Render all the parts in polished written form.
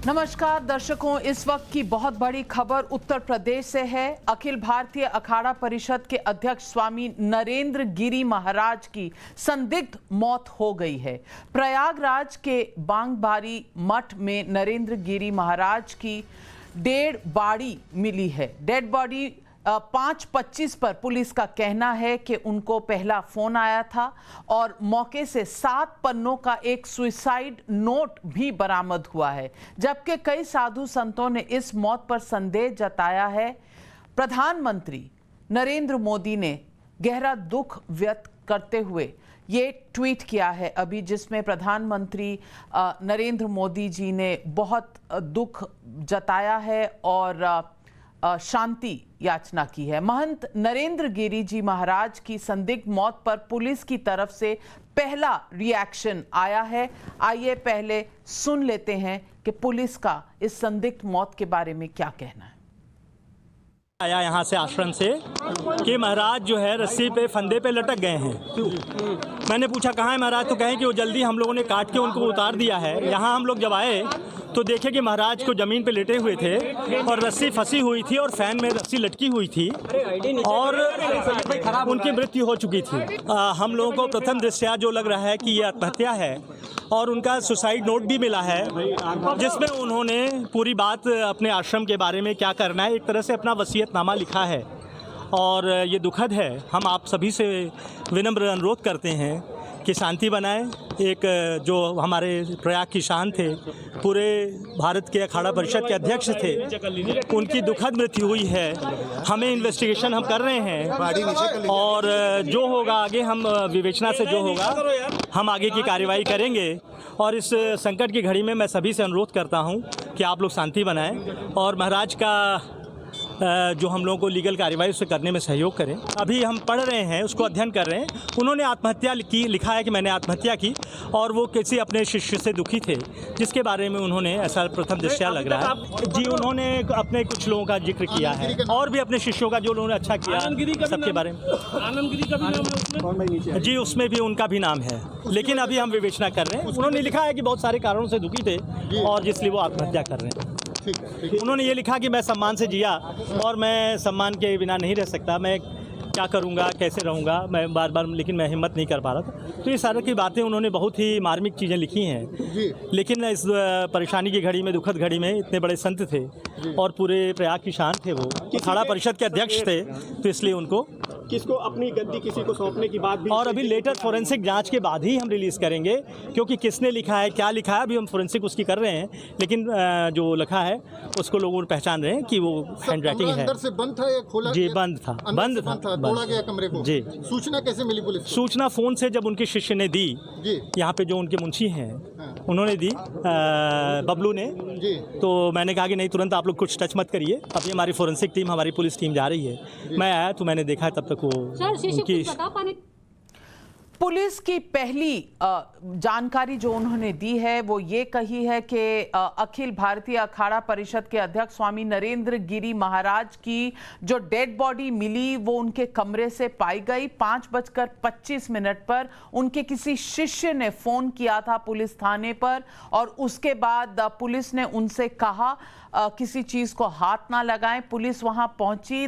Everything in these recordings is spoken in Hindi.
नमस्कार दर्शकों, इस वक्त की बहुत बड़ी खबर उत्तर प्रदेश से है। अखिल भारतीय अखाड़ा परिषद के अध्यक्ष स्वामी नरेंद्र गिरी महाराज की संदिग्ध मौत हो गई है। प्रयागराज के बांगबारी मठ में नरेंद्र गिरी महाराज की डेड बॉडी मिली है। डेड बॉडी 5:25 पर पुलिस का कहना है कि उनको पहला फोन आया था और मौके से 7 पन्नों का एक सुसाइड नोट भी बरामद हुआ है। जबकि कई साधु संतों ने इस मौत पर संदेह जताया है। प्रधानमंत्री नरेंद्र मोदी ने गहरा दुख व्यक्त करते हुए ये ट्वीट किया है अभी, जिसमें प्रधानमंत्री नरेंद्र मोदी जी ने बहुत दुख जताया है और शांति याचना की है। महंत नरेंद्र गिरी जी महाराज की संदिग्ध मौत पर पुलिस की तरफ से पहला रिएक्शन आया है। आइए पहले सुन लेते हैं कि पुलिस का इस संदिग्ध मौत के बारे में क्या कहना है। आया यहाँ से आश्रम से कि महाराज जो है रस्सी पे फंदे पे लटक गए हैं। मैंने पूछा कहाँ है महाराज, तो कहें कि वो जल्दी हम लोगों ने काट के उनको उतार दिया है। यहाँ हम लोग जब आए तो देखे कि महाराज को जमीन पे लेटे हुए थे और रस्सी फंसी हुई थी और फैन में रस्सी लटकी हुई थी और उनकी मृत्यु हो चुकी थी। हम लोगों को प्रथम दृष्टया जो लग रहा है कि ये आत्महत्या है और उनका सुसाइड नोट भी मिला है, जिसमें उन्होंने पूरी बात अपने आश्रम के बारे में क्या करना है, एक तरह से अपना वसीयतनामा लिखा है। और ये दुखद है। हम आप सभी से विनम्र अनुरोध करते हैं कि शांति बनाएं। एक जो हमारे प्रयाग की शान थे, पूरे भारत के अखाड़ा परिषद के अध्यक्ष थे, उनकी दुखद मृत्यु हुई है। हमें इन्वेस्टिगेशन हम कर रहे हैं और जो होगा आगे हम विवेचना से जो होगा हम आगे की कार्रवाई करेंगे। और इस संकट की घड़ी में मैं सभी से अनुरोध करता हूं कि आप लोग शांति बनाएं और महाराज का जो हम लोगों को लीगल कार्रवाई उसे करने में सहयोग करें। अभी हम पढ़ रहे हैं, उसको अध्ययन कर रहे हैं। उन्होंने आत्महत्या की, लिखा है कि मैंने आत्महत्या की और वो किसी अपने शिष्य से दुखी थे, जिसके बारे में उन्होंने ऐसा प्रथम दृष्टया लग रहा है। जी, उन्होंने अपने कुछ लोगों का जिक्र किया है और भी अपने शिष्यों का जो उन्होंने अच्छा किया सबके बारे में। जी, उसमें भी उनका भी नाम है, लेकिन अभी हम विवेचना कर रहे हैं। उन्होंने लिखा है कि बहुत सारे कारणों से दुखी थे और इसलिए वो आत्महत्या कर रहे हैं। उन्होंने ये लिखा कि मैं सम्मान से जिया और मैं सम्मान के बिना नहीं रह सकता, मैं क्या करूंगा, कैसे रहूंगा, मैं बार बार, लेकिन मैं हिम्मत नहीं कर पा रहा था। तो ये सारी की बातें उन्होंने बहुत ही मार्मिक चीज़ें लिखी हैं। लेकिन इस परेशानी की घड़ी में, दुखद घड़ी में, इतने बड़े संत थे और पूरे प्रयाग की शान थे, वो अखाड़ा परिषद के अध्यक्ष थे, तो इसलिए उनको किसको अपनी गद्दी किसी को सौंपने की बात भी। और अभी लेटर फोरेंसिक जांच के बाद ही हम रिलीज़ करेंगे, क्योंकि किसने लिखा है, क्या लिखा है, अभी हम फोरेंसिक उसकी कर रहे हैं। लेकिन जो लिखा है उसको लोगों पहचान रहे हैं कि वो हैंड राइटिंग है। अंदर से बंद था या खोला? जी, बंद था, बंद था। तोड़ा गया कमरे को। जी, सूचना कैसे मिली पुलिस को? सूचना फ़ोन से जब उनके शिष्य ने दी, यहाँ पे जो उनके मुंशी हैं उन्होंने दी, बबलू ने जी। तो मैंने कहा कि नहीं, तुरंत आप लोग कुछ टच मत करिए। अभी हमारी फोरेंसिक टीम, हमारी पुलिस टीम जा रही है। मैं आया तो मैंने देखा, तब तक वो उनकी पुलिस की पहली जानकारी जो उन्होंने दी है वो ये कही है कि अखिल भारतीय अखाड़ा परिषद के अध्यक्ष स्वामी नरेंद्र गिरी महाराज की जो डेड बॉडी मिली वो उनके कमरे से पाई गई। 5:25 पर उनके किसी शिष्य ने फोन किया था पुलिस थाने पर और उसके बाद पुलिस ने उनसे कहा किसी चीज को हाथ ना लगाएं। पुलिस वहां पहुंची,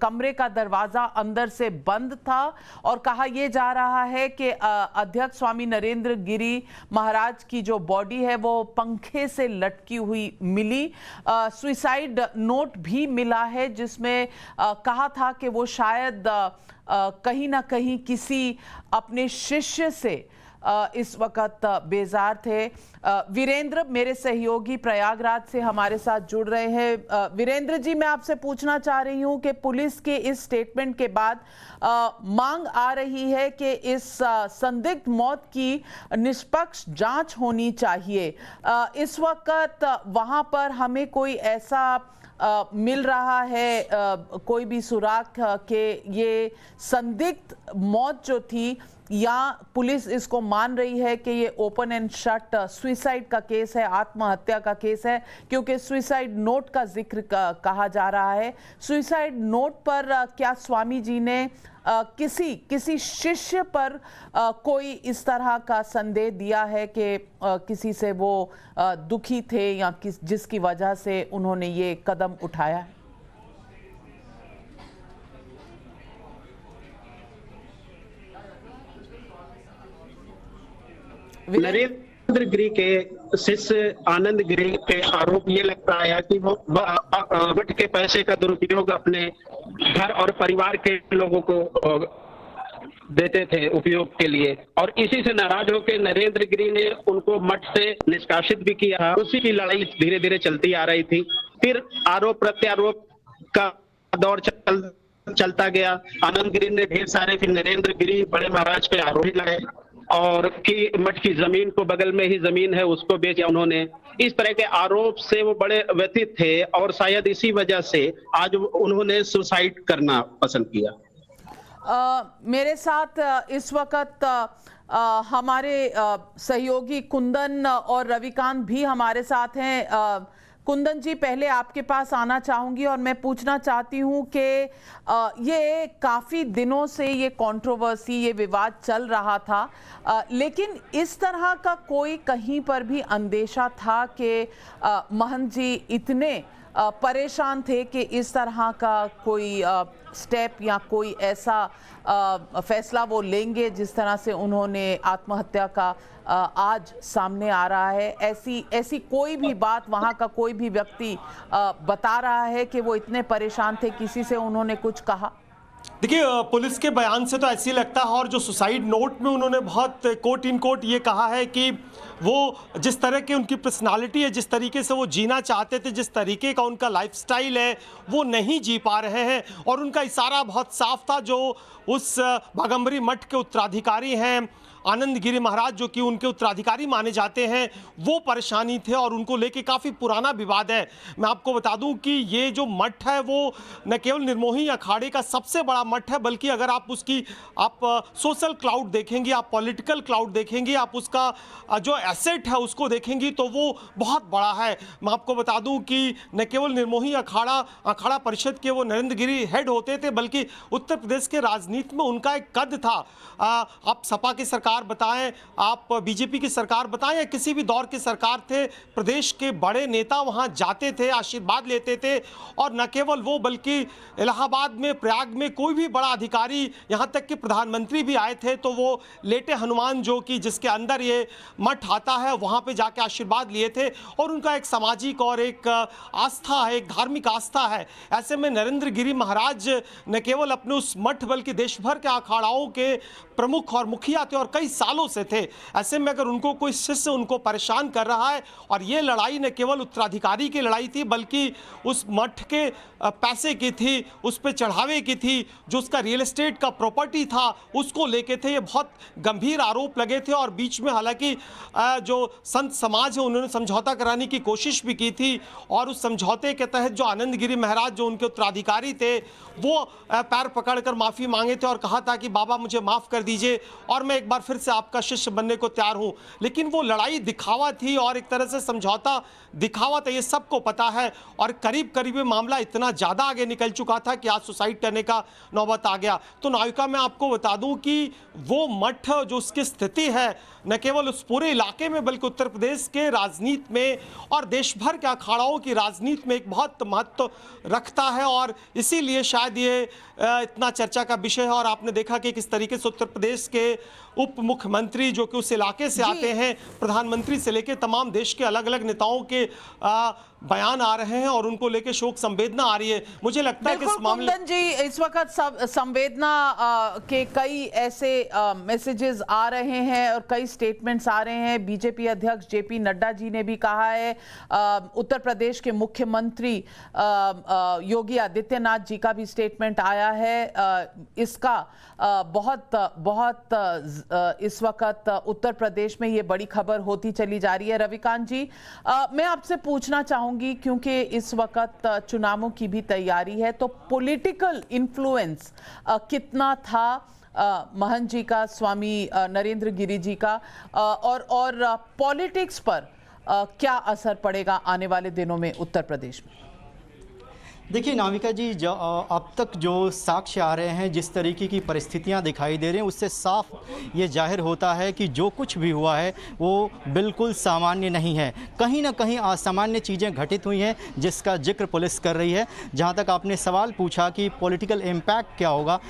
कमरे का दरवाजा अंदर से बंद था और कहा यह जा रहा है कि अध्यक्ष स्वामी नरेंद्र गिरी महाराज की जो बॉडी है वो पंखे से लटकी हुई मिली। सुसाइड नोट भी मिला है जिसमें कहा था कि वो शायद कहीं ना कहीं किसी अपने शिष्य से इस वक्त बेजार थे। वीरेंद्र मेरे सहयोगी प्रयागराज से हमारे साथ जुड़ रहे हैं। वीरेंद्र जी, मैं आपसे पूछना चाह रही हूं कि पुलिस के इस स्टेटमेंट के बाद मांग आ रही है कि इस संदिग्ध मौत की निष्पक्ष जांच होनी चाहिए। इस वक्त वहां पर हमें कोई ऐसा मिल रहा है कोई भी सुराग के ये संदिग्ध मौत जो थी या पुलिस इसको मान रही है कि ये ओपन एंड शट सुसाइड का केस है, आत्महत्या का केस है, क्योंकि सुसाइड नोट का जिक्र कहा जा रहा है। सुसाइड नोट पर क्या स्वामी जी ने किसी शिष्य पर कोई इस तरह का संदेह दिया है कि किसी से वो दुखी थे या जिसकी वजह से उन्होंने ये कदम उठाया है? नरेंद्र गिरी के शिष्य आनंद गिरी पे आरोप ये लगता है कि वो मठ के पैसे का दुरुपयोग अपने घर और परिवार के लोगों को देते थे उपयोग के लिए, और इसी से नाराज होकर नरेंद्र गिरी ने उनको मठ से निष्कासित भी किया। उसी की लड़ाई धीरे धीरे चलती आ रही थी। फिर आरोप प्रत्यारोप का दौर चलता गया। आनंद गिरी ने ढेर सारे, फिर नरेंद्र गिरी बड़े महाराज पे आरोप लगाए और कि मठ की जमीन को, बगल में ही जमीन है, उसको बेचा उन्होंने। इस तरह के आरोप से वो बड़े व्यथित थे और शायद इसी वजह से आज उन्होंने सुसाइड करना पसंद किया। मेरे साथ इस वक्त हमारे सहयोगी कुंदन और रविकांत भी हमारे साथ हैं। कुंदन जी, पहले आपके पास आना चाहूंगी और मैं पूछना चाहती हूं कि ये काफ़ी दिनों से ये कंट्रोवर्सी, ये विवाद चल रहा था, लेकिन इस तरह का कोई कहीं पर भी अंदेशा था कि महंत जी इतने परेशान थे कि इस तरह का कोई स्टेप या कोई ऐसा फैसला वो लेंगे जिस तरह से उन्होंने आत्महत्या का आज सामने आ रहा है? ऐसी कोई भी बात वहाँ का कोई भी व्यक्ति बता रहा है कि वो इतने परेशान थे, किसी से उन्होंने कुछ कहा? देखिए, पुलिस के बयान से तो ऐसे ही लगता है, और जो सुसाइड नोट में उन्होंने बहुत कोट इन कोट ये कहा है कि वो जिस तरह की उनकी पर्सनालिटी है, जिस तरीके से वो जीना चाहते थे, जिस तरीके का उनका लाइफस्टाइल है, वो नहीं जी पा रहे हैं। और उनका इशारा बहुत साफ था। जो उस बाघंबरी मठ के उत्तराधिकारी हैं आनंद गिरी महाराज, जो कि उनके उत्तराधिकारी माने जाते हैं, वो परेशानी थे और उनको लेके काफ़ी पुराना विवाद है। मैं आपको बता दूं कि ये जो मठ है वो न केवल निर्मोही अखाड़े का सबसे बड़ा मठ है, बल्कि अगर आप उसकी सोशल क्लाउड देखेंगे, आप पॉलिटिकल क्लाउड देखेंगे, आप उसका जो एसेट है उसको देखेंगे तो वो बहुत बड़ा है। मैं आपको बता दूं कि न केवल निर्मोही अखाड़ा परिषद के वो नरेंद्र गिरी हेड होते थे, बल्कि उत्तर प्रदेश के राजनीति में उनका एक कद था। आप सपा की सरकार बताएं, आप बीजेपी की सरकार बताएं, या किसी भी दौर की सरकार थे, प्रदेश के बड़े नेता वहां जाते थे, आशीर्वाद लेते थे। और न केवल वो, बल्कि इलाहाबाद में, प्रयाग में कोई भी बड़ा अधिकारी, यहां तक कि प्रधानमंत्री भी आए थे तो वो लेटे हनुमान, जो कि जिसके अंदर ये मठ आता है, वहां पे जाके आशीर्वाद लिए थे। और उनका एक सामाजिक और एक आस्था है, एक धार्मिक आस्था है। ऐसे में नरेंद्र गिरी महाराज न केवल अपने उस मठ, बल्कि देश भर के अखाड़ाओं के प्रमुख और मुखिया थे और कई सालों से थे। ऐसे में अगर उनको कोई शिष्य उनको परेशान कर रहा है, और ये लड़ाई न केवल उत्तराधिकारी की लड़ाई थी, बल्कि उस मठ के पैसे की थी, उस पे चढ़ावे की थी, जो उसका रियल एस्टेट का प्रॉपर्टी था उसको लेके थे। ये बहुत गंभीर आरोप लगे थे और बीच में हालांकि जो संत समाज है उन्होंने समझौता कराने की कोशिश भी की थी, और उस समझौते के तहत जो आनंद गिरी महाराज, जो उनके उत्तराधिकारी थे, वो पैर पकड़कर माफ़ी मांगे थे और कहा था कि बाबा मुझे माफ़ कर दीजिए और मैं एक बार फिर से आपका शिष्य बनने को तैयार हूं। लेकिन वो लड़ाई दिखावा थी और एक तरह से समझौता दिखावा था, ये सबको पता है। और करीब करीब मामला इतना ज़्यादा आगे निकल चुका था कि आज सुसाइड करने का नौबत आ गया। तो नाविका, मैं आपको बता दूं कि वो मठ, जो उसकी स्थिति है, न केवल उस पूरे इलाके में बल्कि उत्तर प्रदेश के राजनीति में और देश भर के अखाड़ाओं की राजनीति में एक बहुत महत्व रखता है, और इसीलिए शायद ये इतना चर्चा का विषय है। और आपने देखा कि किस तरीके से उत्तर प्रदेश के उप मुख्यमंत्री, जो कि उस इलाके से आते हैं, प्रधानमंत्री से लेकर तमाम देश के अलग अलग नेताओं के बयान आ रहे हैं और उनको लेकर शोक संवेदना आ रही है। मुझे लगता है कि इस मामले कुंदन जी, इस वक्त संवेदना के कई ऐसे मैसेजेस आ रहे हैं और कई स्टेटमेंट्स आ रहे हैं। बीजेपी अध्यक्ष जेपी नड्डा जी ने भी कहा है, उत्तर प्रदेश के मुख्यमंत्री योगी आदित्यनाथ जी का भी स्टेटमेंट आया है। इसका बहुत इस वक्त उत्तर प्रदेश में ये बड़ी खबर होती चली जा रही है। रविकांत जी, मैं आपसे पूछना चाहूंगी, क्योंकि इस वक्त चुनावों की भी तैयारी है, तो पॉलिटिकल इन्फ्लुएंस कितना था महंत जी का, स्वामी नरेंद्र गिरी जी का, और पॉलिटिक्स पर क्या असर पड़ेगा आने वाले दिनों में उत्तर प्रदेश में? देखिए नाविका जी, अब तक जो साक्ष्य आ रहे हैं, जिस तरीके की परिस्थितियां दिखाई दे रही हैं, उससे साफ ये जाहिर होता है कि जो कुछ भी हुआ है वो बिल्कुल सामान्य नहीं है। कहीं ना कहीं असामान्य चीज़ें घटित हुई हैं, जिसका जिक्र पुलिस कर रही है। जहां तक आपने सवाल पूछा कि पॉलिटिकल इम्पैक्ट क्या होगा,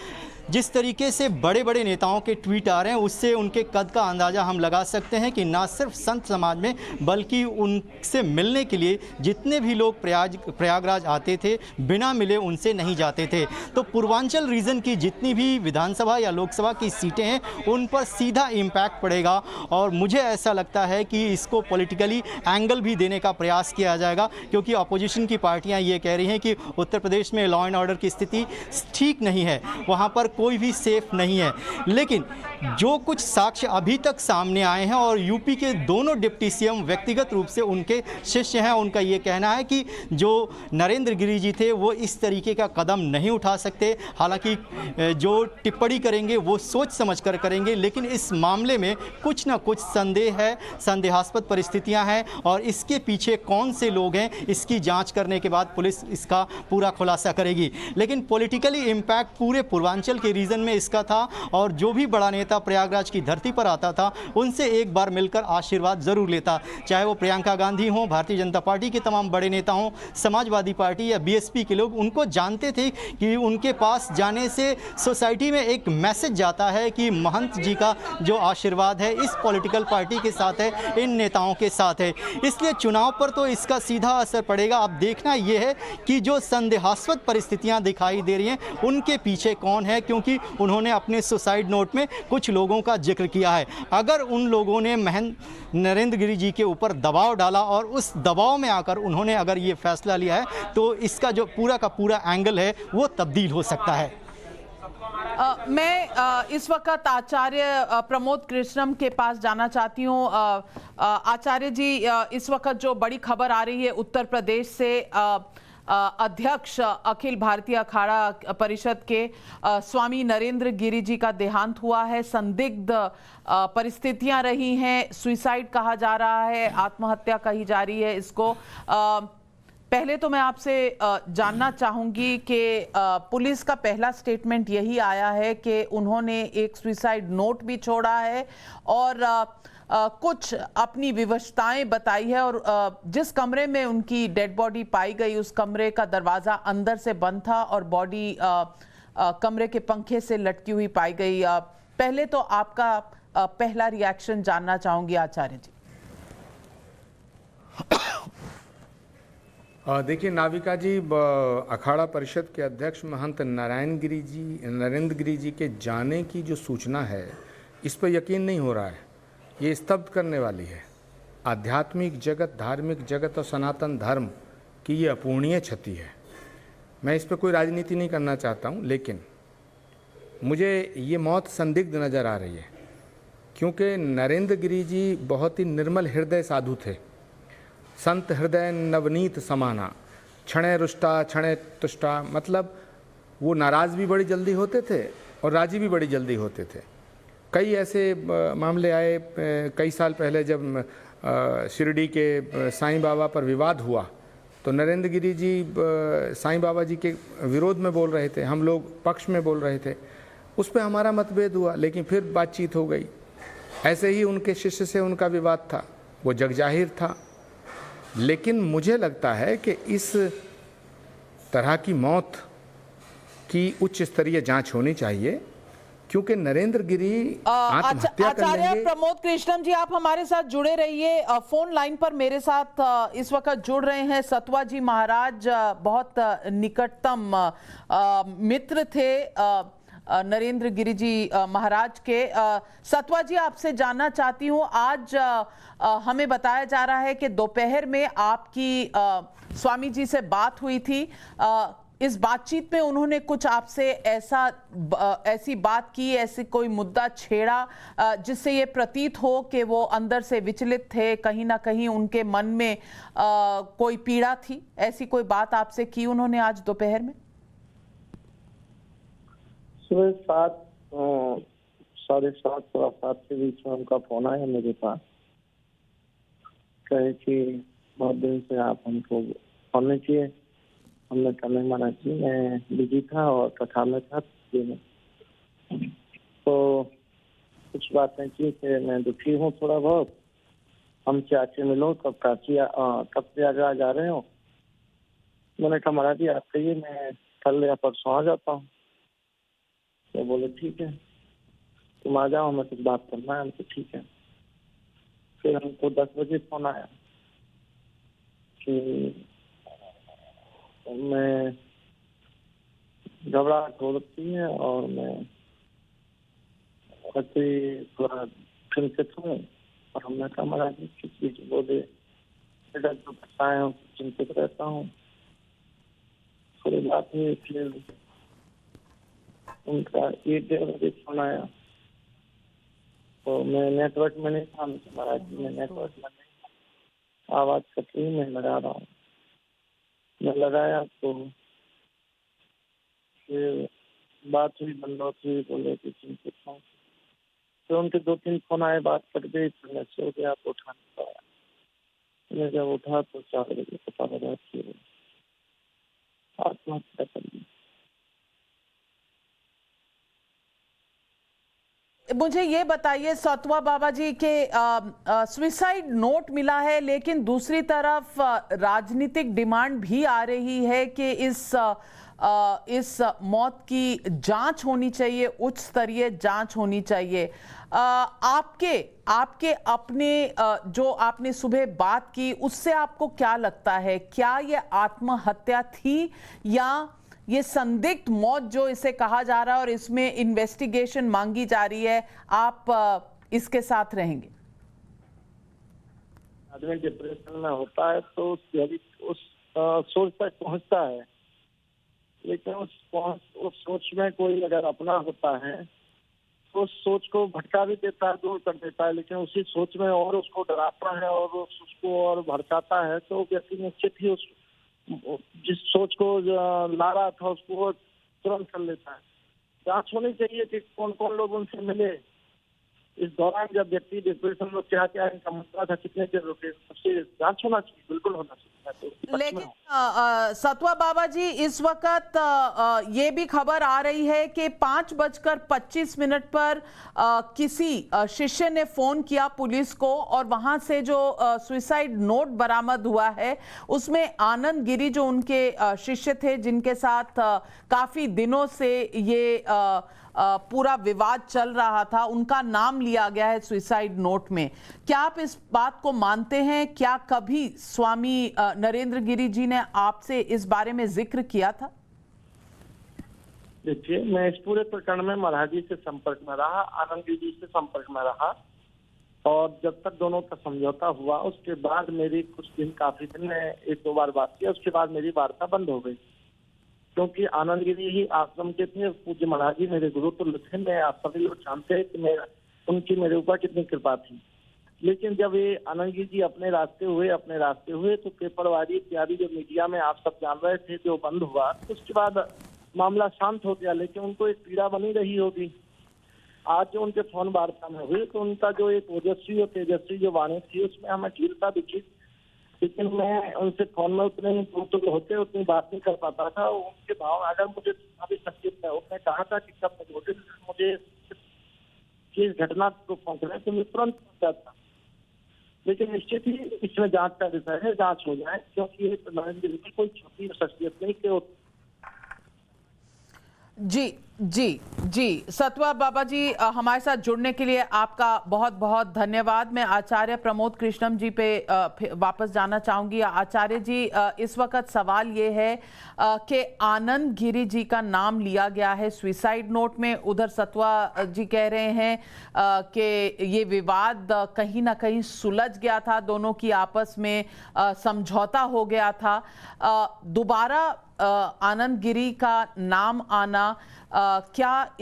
जिस तरीके से बड़े बड़े नेताओं के ट्वीट आ रहे हैं, उससे उनके कद का अंदाज़ा हम लगा सकते हैं कि ना सिर्फ संत समाज में, बल्कि उनसे मिलने के लिए जितने भी लोग प्रयागराज आते थे, बिना मिले उनसे नहीं जाते थे। तो पूर्वांचल रीजन की जितनी भी विधानसभा या लोकसभा की सीटें हैं, उन पर सीधा इम्पैक्ट पड़ेगा। और मुझे ऐसा लगता है कि इसको पॉलिटिकली एंगल भी देने का प्रयास किया जाएगा, क्योंकि अपोजिशन की पार्टियाँ ये कह रही हैं कि उत्तर प्रदेश में लॉ एंड ऑर्डर की स्थिति ठीक नहीं है, वहाँ पर कोई भी सेफ नहीं है। लेकिन जो कुछ साक्ष्य अभी तक सामने आए हैं, और यूपी के दोनों डिप्टी सीएम व्यक्तिगत रूप से उनके शिष्य हैं, उनका ये कहना है कि जो नरेंद्र गिरी जी थे वो इस तरीके का कदम नहीं उठा सकते। हालांकि जो टिप्पणी करेंगे वो सोच समझ कर करेंगे, लेकिन इस मामले में कुछ ना कुछ संदेह है, संदेहास्पद परिस्थितियां हैं, और इसके पीछे कौन से लोग हैं, इसकी जांच करने के बाद पुलिस इसका पूरा खुलासा करेगी। लेकिन पॉलिटिकली इम्पैक्ट पूरे पूर्वांचल के रीजन में इसका था, और जो भी बड़ा नेता प्रयागराज की धरती पर आता था, उनसे एक बार मिलकर आशीर्वाद जरूर लेता। चाहे वो प्रियंका गांधी हो, भारतीय जनता पार्टी के तमाम बड़े नेता हों, समाजवादी पार्टी या बीएसपी के लोग, उनको जानते थे कि उनके पास जाने से सोसाइटी में एक मैसेज जाता है कि महंत जी का जो आशीर्वाद है इस पॉलिटिकल पार्टी के साथ है, इन नेताओं के साथ है। इसलिए चुनाव पर तो इसका सीधा असर पड़ेगा। अब देखना यह है कि जो संदेहास्पद परिस्थितियां दिखाई दे रही हैं, उनके पीछे कौन है, क्योंकि उन्होंने अपने सुसाइड नोट में कुछ लोगों का जिक्र किया है। अगर उन लोगों ने नरेंद्र गिरी जी के ऊपर दबाव डाला, और उस दबाव में आकर उन्होंने अगर ये फैसला लिया है, तो इसका जो पूरा का पूरा एंगल है वो तब्दील हो सकता है। मैं इस वक्त आचार्य प्रमोद कृष्णम के पास जाना चाहती हूँ। आचार्य जी, इस वक्त जो बड़ी खबर आ रही है उत्तर प्रदेश से, अध्यक्ष अखिल भारतीय अखाड़ा परिषद के स्वामी नरेंद्र गिरी जी का देहांत हुआ है। संदिग्ध परिस्थितियां रही हैं, सुसाइड कहा जा रहा है, आत्महत्या कही जा रही है इसको। पहले तो मैं आपसे जानना चाहूंगी कि पुलिस का पहला स्टेटमेंट यही आया है कि उन्होंने एक सुसाइड नोट भी छोड़ा है, और कुछ अपनी विवशताएं बताई है, और जिस कमरे में उनकी डेड बॉडी पाई गई, उस कमरे का दरवाजा अंदर से बंद था, और बॉडी कमरे के पंखे से लटकी हुई पाई गई। पहले तो आपका पहला रिएक्शन जानना चाहूंगी आचार्य जी। देखिए नाविका जी, अखाड़ा परिषद के अध्यक्ष महंत नरेंद्र गिरी जी के जाने की जो सूचना है, इस पर यकीन नहीं हो रहा है। ये स्तब्ध करने वाली है। आध्यात्मिक जगत, धार्मिक जगत और सनातन धर्म की ये अपूर्णीय क्षति है। मैं इस पर कोई राजनीति नहीं करना चाहता हूँ, लेकिन मुझे ये मौत संदिग्ध नज़र आ रही है, क्योंकि नरेंद्र गिरी जी बहुत ही निर्मल हृदय साधु थे। संत हृदय नवनीत समाना, क्षणे रुष्टा क्षणे तुष्टा, मतलब वो नाराज़ भी बड़ी जल्दी होते थे और राजी भी बड़ी जल्दी होते थे। कई ऐसे मामले आए कई साल पहले, जब शिरडी के साईं बाबा पर विवाद हुआ, तो नरेंद्र गिरी जी साईं बाबा जी के विरोध में बोल रहे थे, हम लोग पक्ष में बोल रहे थे। उस पर हमारा मतभेद हुआ, लेकिन फिर बातचीत हो गई। ऐसे ही उनके शिष्य से उनका विवाद था, वो जगजाहिर था। लेकिन मुझे लगता है कि इस तरह की मौत की उच्च स्तरीय जांच होनी चाहिए, क्योंकि नरेंद्र गिरी आत्महत्या कर लेंगे। आचार्य प्रमोद कृष्णम जी, आप हमारे साथ जुड़े रहिए। फोन लाइन पर मेरे साथ इस वक्त जुड़ रहे हैं सतवा जी महाराज, बहुत निकटतम मित्र थे नरेंद्र गिरी जी महाराज के। सतवा जी, आपसे जानना चाहती हूँ, आज हमें बताया जा रहा है कि दोपहर में आपकी स्वामी जी से बात हुई थी। इस बातचीत में उन्होंने कुछ आपसे ऐसी बात की, ऐसी कोई मुद्दा छेड़ा जिससे ये प्रतीत हो कि वो अंदर से विचलित थे, कहीं ना कहीं उनके मन में कोई पीड़ा थी? ऐसी कोई बात आपसे की उन्होंने आज दोपहर में? सुबह 7 7:30 7:15 के बीच में उनका फोन आया मेरे पास, कहे कि बहुत दिन से आप हमको फोन नहीं किए। हमने कहा नहीं महाराज जी, मैं बिजी था और कथा में था, तो कुछ बातें की कि मैं दुखी हूँ थोड़ा बहुत, हमसे आके मिलो, कब से आगरा जा रहे हो। मैंने कहा महाराज जी आप कहिए, मैं कल या परसों आ जाता हूँ। तो बोले ठीक है, तुम आ जाओ, हमें कुछ बात करना है। हमको ठीक है। फिर हमको 10 बजे फोन आया कि मैं घबराहट हो रही है और मैं थोड़ा चिंतित हूँ। और हमने कहा महाराज जी किस चीज बोले, बेटा जो बताए हूँ चिंतित रहता हूँ। थोड़ी बात हुई, फिर उनका 1-1:30 बजे फोन आया, तो मैं नेटवर्क में नहीं था। महाराज जी मैं नेटवर्क में नहीं, आवाज कट रही, मैं लगा रहा हूँ। मैं लगाया तो फिर बात हुई, बंद हुई, बोले कि चिंतित हूँ। फिर उनके 2-3 फोन आए, बात कट गई, फिर मैं सो गया तो उठा नहीं पाया। मैं जब उठा तो 4 बजे पता लगा कि आत्महत्या कर ली। मुझे ये बताइए सतवा बाबा जी के सुसाइड नोट मिला है, लेकिन दूसरी तरफ राजनीतिक डिमांड भी आ रही है कि इस मौत की जांच होनी चाहिए, उच्च स्तरीय जांच होनी चाहिए। आपके अपने जो आपने सुबह बात की उससे आपको क्या लगता है, क्या ये आत्महत्या थी या ये संदिग्ध मौत जो इसे कहा जा रहा है और इसमें इन्वेस्टिगेशन मांगी जा रही है, आप इसके साथ रहेंगे? आदमी डिप्रेशन में होता है तो उस सोच तक पहुंचता है, लेकिन उस सोच में कोई अगर अपना होता है तो उस सोच को भटका भी देता है, दूर कर देता है। लेकिन उसी सोच में और उसको डराता है और उसको और भड़काता है, तो व्यक्ति निश्चित ही जिस सोच को ला रहा था उसको वो तुरंत कर लेता है। जांच होनी चाहिए कि कौन कौन लोग उनसे मिले इस दौरान, जब व्यक्ति डिप्रेशन में क्या क्या इनका मसला था, कितने देर रुके, सबसे जांच होना चाहिए, बिल्कुल होना चाहिए। लेकिन सतवा बाबा जी इस वक्त ये भी खबर आ रही है कि 5:25 पर किसी शिष्य ने फोन किया पुलिस को और वहां से जो सुसाइड नोट बरामद हुआ है उसमें आनंद गिरी जो उनके शिष्य थे, जिनके साथ काफी दिनों से ये पूरा विवाद चल रहा था, उनका नाम लिया गया है सुसाइड नोट में। क्या आप इस बात को मानते हैं? क्या कभी स्वामी नरेंद्र गिरी जी ने आपसे इस बारे में जिक्र किया था? देखिए, मैं इस पूरे प्रकरण में महाराज जी से संपर्क में रहा, आनंद गिरी जी से संपर्क में रहा, और जब तक दोनों का समझौता हुआ उसके बाद मेरी कुछ दिन, काफी दिन में 1-2 बार बात किया, उसके बाद मेरी वार्ता बंद हो गई। क्योंकि आनंद गिरी ही आश्रम के थे, पूज्य महाराज जी मेरे गुरु तुल्य थे। मैं आप सभी लोग जानते हैं कि उनकी मेरे ऊपर कितनी कृपा थी। लेकिन जब ये आनंद गिरी जी अपने रास्ते हुए तो पेपरवारी इत्यादि जो मीडिया में आप सब जान रहे थे जो बंद हुआ, उसके बाद मामला शांत हो गया। लेकिन उनको एक पीड़ा बनी रही होगी। आज जो उनके फोन वार्ता में हुई तो उनका जो एक ओजस्वी और तेजस्वी जो वाणी थी उसमें हमें ढीलता दिखी, लेकिन मैं उनसे फोन में उतने होते उतनी बात नहीं कर पाता था। उनके भाव अगर मुझे अभी संकेत है, उसने कहा था कि कब मुझे इस घटना को पहुंचना है तो मैं तुरंत पहुंच जाता। लेकिन निश्चित ही इसमें जांच का विषय है, जांच हो जाए, क्योंकि ये नरेंद्र गिरी की कोई छोटी शख्सियत नहीं कि जी सतवा बाबा जी, हमारे साथ जुड़ने के लिए आपका बहुत बहुत धन्यवाद। मैं आचार्य प्रमोद कृष्णम जी पे वापस जाना चाहूंगी। आचार्य जी, इस वक्त सवाल ये है कि आनंद गिरी जी का नाम लिया गया है सुसाइड नोट में। उधर सतवा जी कह रहे हैं कि ये विवाद कहीं ना कहीं सुलझ गया था, दोनों की आपस में समझौता हो गया था। दोबारा आनंद गिरी का नाम आना, क्या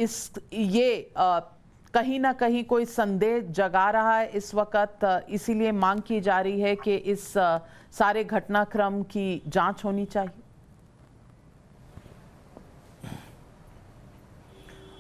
ये कहीं ना कहीं कोई संदेह जगा रहा है इस वक्त? इसीलिए मांग की जा रही है कि इस सारे घटनाक्रम की जांच होनी चाहिए।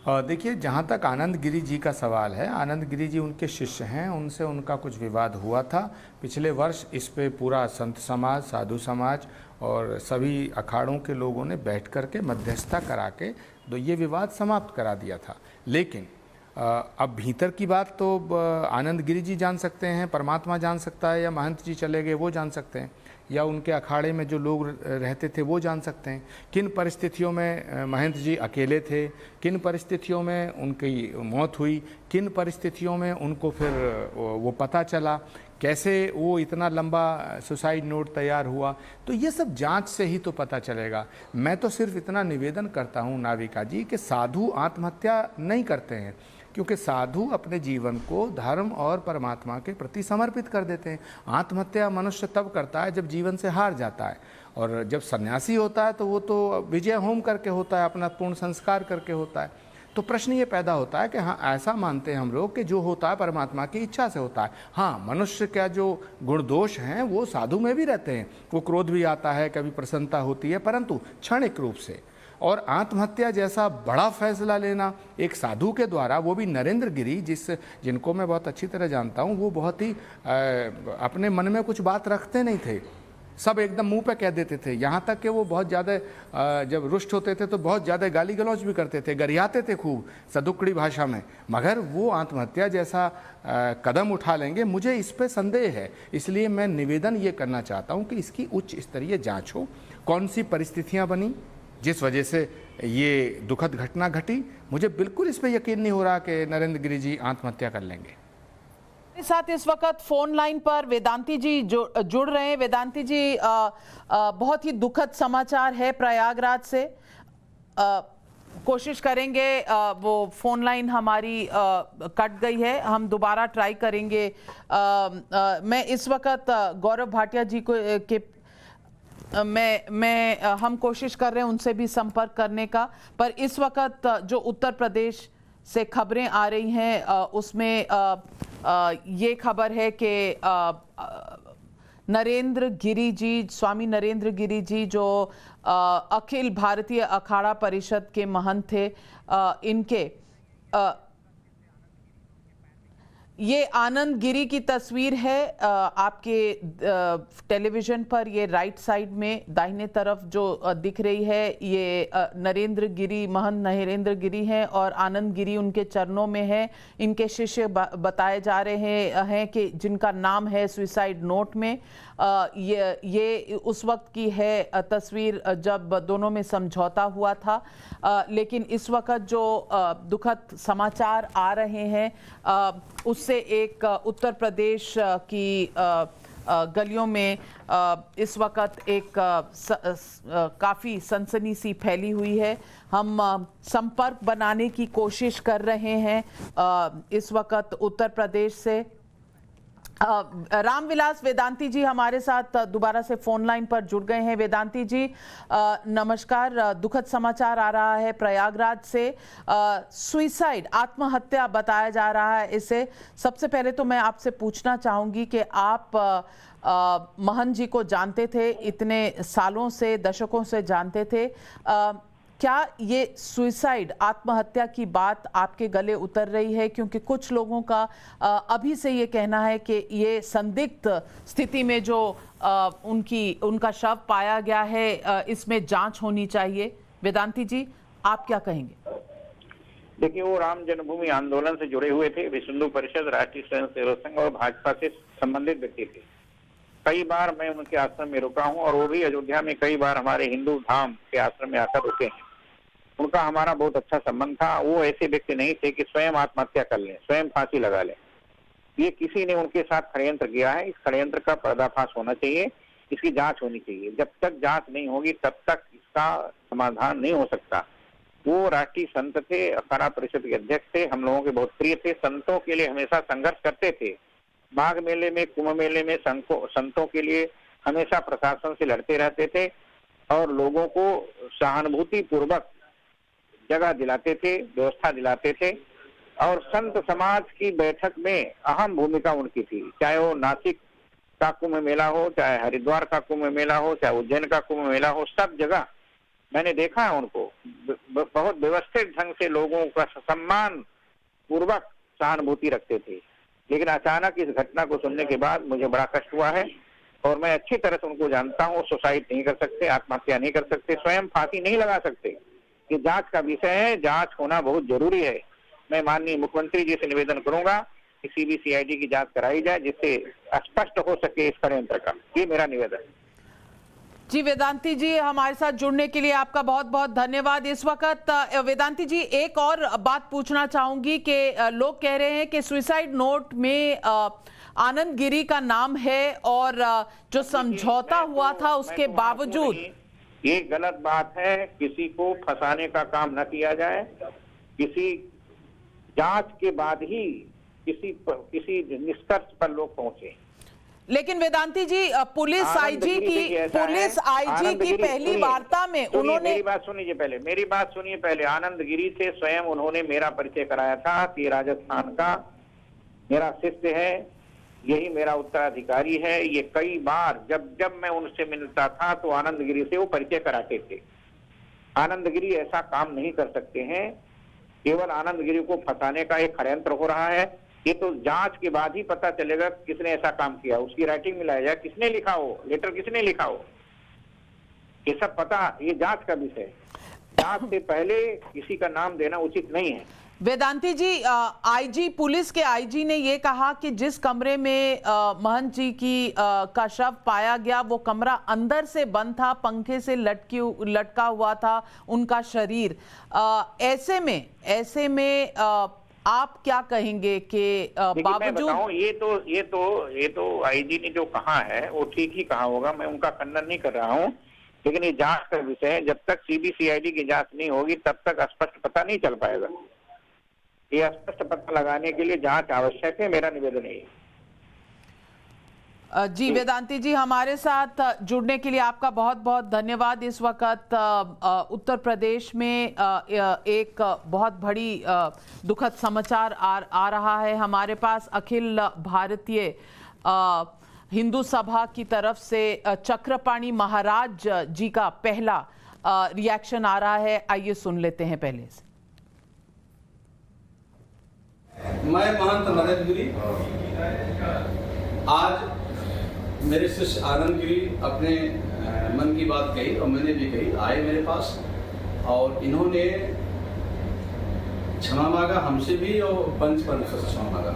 देखिए, जहाँ तक आनंद गिरी जी का सवाल है, आनंद गिरी जी उनके शिष्य हैं, उनसे उनका कुछ विवाद हुआ था पिछले वर्ष। इस पे पूरा संत समाज, साधु समाज और सभी अखाड़ों के लोगों ने बैठ कर के मध्यस्थता करा के तो ये विवाद समाप्त करा दिया था। लेकिन अब भीतर की बात तो आनंद गिरी जी जान सकते हैं, परमात्मा जान सकता है, या महंत जी चले गए वो जान सकते हैं, या उनके अखाड़े में जो लोग रहते थे वो जान सकते हैं किन परिस्थितियों में महंत जी अकेले थे, किन परिस्थितियों में उनकी मौत हुई, किन परिस्थितियों में उनको फिर वो पता चला, कैसे वो इतना लंबा सुसाइड नोट तैयार हुआ। तो ये सब जांच से ही तो पता चलेगा। मैं तो सिर्फ इतना निवेदन करता हूँ नाविका जी कि साधु आत्महत्या नहीं करते हैं, क्योंकि साधु अपने जीवन को धर्म और परमात्मा के प्रति समर्पित कर देते हैं। आत्महत्या मनुष्य तब करता है जब जीवन से हार जाता है, और जब सन्यासी होता है तो वो तो विजय होम करके होता है, अपना पूर्ण संस्कार करके होता है। तो प्रश्न ये पैदा होता है कि हाँ, ऐसा मानते हैं हम लोग कि जो होता है परमात्मा की इच्छा से होता है। हाँ, मनुष्य का जो गुण दोष हैं वो साधु में भी रहते हैं, वो क्रोध भी आता है, कभी प्रसन्नता होती है, परंतु क्षणिक रूप से। और आत्महत्या जैसा बड़ा फैसला लेना एक साधु के द्वारा, वो भी नरेंद्र गिरी, जिनको मैं बहुत अच्छी तरह जानता हूँ, वो बहुत ही अपने मन में कुछ बात रखते नहीं थे, सब एकदम मुंह पे कह देते थे। यहाँ तक कि वो बहुत ज़्यादा जब रुष्ट होते थे तो बहुत ज़्यादा गाली गलौज भी करते थे, गरियाते थे खूब सदुक्कड़ी भाषा में, मगर वो आत्महत्या जैसा कदम उठा लेंगे, मुझे इस पे संदेह है। इसलिए मैं निवेदन ये करना चाहता हूँ कि इसकी उच्च स्तरीय जाँच हो, कौन सी परिस्थितियाँ बनी जिस वजह से ये दुखद घटना घटी। मुझे बिल्कुल इस पे यकीन नहीं हो रहा कि नरेंद्र गिरी जी आत्महत्या कर लेंगे। साथ इस वक्त फोन लाइन पर वेदांती जी जुड़ रहे हैं। वेदांती जी, बहुत ही दुखद समाचार है प्रयागराज से। कोशिश करेंगे, वो फोन लाइन हमारी कट गई है, हम दोबारा ट्राई करेंगे। मैं इस वक्त गौरव भाटिया जी को हम कोशिश कर रहे हैं उनसे भी संपर्क करने का, पर इस वक्त जो उत्तर प्रदेश से खबरें आ रही हैं उसमें ये खबर है कि नरेंद्र गिरी जी, स्वामी नरेंद्र गिरी जी, जो अखिल भारतीय अखाड़ा परिषद के महंत थे, इनके ये आनंद गिरी की तस्वीर है आपके टेलीविजन पर। ये राइट साइड में दाहिने तरफ जो दिख रही है, ये नरेंद्र गिरी, महंत नरेंद्र गिरी हैं, और आनंद गिरी उनके चरणों में है। इनके शिष्य बताए जा रहे हैं कि जिनका नाम है सुसाइड नोट में। ये उस वक्त की है तस्वीर जब दोनों में समझौता हुआ था, लेकिन इस वक्त जो दुखद समाचार आ रहे हैं उससे एक उत्तर प्रदेश की गलियों में इस वक्त एक काफ़ी सनसनी सी फैली हुई है। हम संपर्क बनाने की कोशिश कर रहे हैं इस वक्त उत्तर प्रदेश से। रामविलास वेदांती जी हमारे साथ दोबारा से फोन लाइन पर जुड़ गए हैं। वेदांती जी नमस्कार। दुखद समाचार आ रहा है प्रयागराज से, सुसाइड, आत्महत्या बताया जा रहा है इसे। सबसे पहले तो मैं आपसे पूछना चाहूंगी कि आप महंत जी को जानते थे, इतने सालों से, दशकों से जानते थे, क्या ये सुसाइड, आत्महत्या की बात आपके गले उतर रही है? क्योंकि कुछ लोगों का अभी से ये कहना है कि ये संदिग्ध स्थिति में जो उनका शव पाया गया है, इसमें जांच होनी चाहिए। वेदांती जी, आप क्या कहेंगे? देखिए, वो राम जन्मभूमि आंदोलन से जुड़े हुए थे, विश्व हिंदू परिषद, राष्ट्रीय स्वयं सेवक संघ और भाजपा से संबंधित व्यक्ति थे। कई बार मैं उनके आश्रम में रुका हूं, और वो भी अयोध्या में कई बार हमारे हिंदू धाम के आश्रम में आकर रुके हैं। उनका हमारा बहुत अच्छा संबंध था। वो ऐसे व्यक्ति नहीं थे कि स्वयं आत्महत्या कर लें, स्वयं फांसी लगा लें। ये किसी ने उनके साथ षड्यंत्र किया है। इस षड्यंत्र का पर्दाफाश होना चाहिए, इसकी जांच होनी चाहिए। जब तक जांच नहीं होगी तब तक इसका समाधान नहीं हो सकता। वो राष्ट्रीय संत थे, अखाड़ा परिषद के अध्यक्ष थे, हम लोगों के बहुत प्रिय थे, संतों के लिए हमेशा संघर्ष करते थे। माघ मेले में, कुंभ मेले में संतों के लिए हमेशा प्रशासन से लड़ते रहते थे और लोगों को सहानुभूति पूर्वक जगह दिलाते थे, व्यवस्था दिलाते थे। और संत समाज की बैठक में अहम भूमिका उनकी थी, चाहे वो नासिक का कुंभ मेला हो, चाहे हरिद्वार का कुंभ मेला हो, चाहे उज्जैन का कुंभ मेला हो, सब जगह मैंने देखा है उनको। बहुत व्यवस्थित ढंग से लोगों का सम्मान पूर्वक सहानुभूति रखते थे। लेकिन अचानक इस घटना को सुनने के बाद मुझे बड़ा कष्ट हुआ है और मैं अच्छी तरह से उनको जानता हूँ। सुसाइड नहीं कर सकते, आत्महत्या नहीं कर सकते, स्वयं फांसी नहीं लगा सकते। ये जांच का विषय है, जांच होना बहुत जरूरी है। मैं माननीय मुख्यमंत्री जी से निवेदन करूंगा कि सीबीसीआईडी की जांच कराई जाए, जिससे स्पष्ट हो सके इस षड्यंत्र का। ये मेरा निवेदन है। जी वेदांती जी, हमारे साथ जुड़ने के लिए आपका बहुत बहुत धन्यवाद। इस वक्त वेदांती जी, एक और बात पूछना चाहूंगी कि लोग कह रहे हैं कि सुसाइड नोट में आनंद गिरी का नाम है और जो समझौता हुआ था उसके बावजूद। ये गलत बात है, किसी को फंसाने का काम न किया जाए। किसी जांच के बाद ही किसी निष्कर्ष पर लोग पहुंचे। लेकिन वेदांती जी, पुलिस आईजी की पहली वार्ता में उन्होंने मेरी बात सुनिए पहले। आनंद गिरी से स्वयं उन्होंने मेरा परिचय कराया था कि राजस्थान का मेरा शिष्य है, यही मेरा उत्तराधिकारी है। ये कई बार जब मैं उनसे मिलता था तो आनंद गिरी से वो परिचय कराते थे। आनंद गिरी ऐसा काम नहीं कर सकते हैं। केवल आनंद गिरी को फंसाने का एक षड्यंत्र हो रहा है। ये तो जांच के बाद ही पता चलेगा किसने ऐसा काम किया, उसकी राइटिंग मिलाया जाए, किसने लिखा हो, लेटर किसने लिखा हो, ये सब पता, ये जांच का विषय है। जांच से पहले किसी का नाम देना उचित नहीं है। वेदांती जी, आईजी, पुलिस के आईजी ने ये कहा कि जिस कमरे में महंत जी का शव पाया गया वो कमरा अंदर से बंद था, पंखे से लटका हुआ था उनका शरीर। ऐसे में आप क्या कहेंगे कि बावजूद ये तो आईजी ने जो कहा है वो ठीक ही कहा होगा, मैं उनका खंडन नहीं कर रहा हूँ। लेकिन ये जांच का विषय है, जब तक सीबीसीआईडी की जांच नहीं होगी तब तक स्पष्ट पता नहीं चल पाएगा। ये स्पष्ट पता लगाने के लिए जांच आवश्यक है, मेरा निवेदन है। जी वेदांती जी, हमारे साथ जुड़ने के लिए आपका बहुत बहुत धन्यवाद। इस वक्त उत्तर प्रदेश में एक बहुत बड़ी दुखद समाचार आ रहा है हमारे पास। अखिल भारतीय हिंदू सभा की तरफ से चक्रपाणी महाराज जी का पहला रिएक्शन आ रहा है। आइए सुन लेते हैं पहले से। मैं महंत नरेंद्र गिरी, आज मेरे शिष्य आनंद गिरी अपने मन की बात कही और मैंने भी कही, आए मेरे पास और इन्होंने क्षमा मांगा हमसे भी और पंच परमेश्वर से क्षमा मांगा।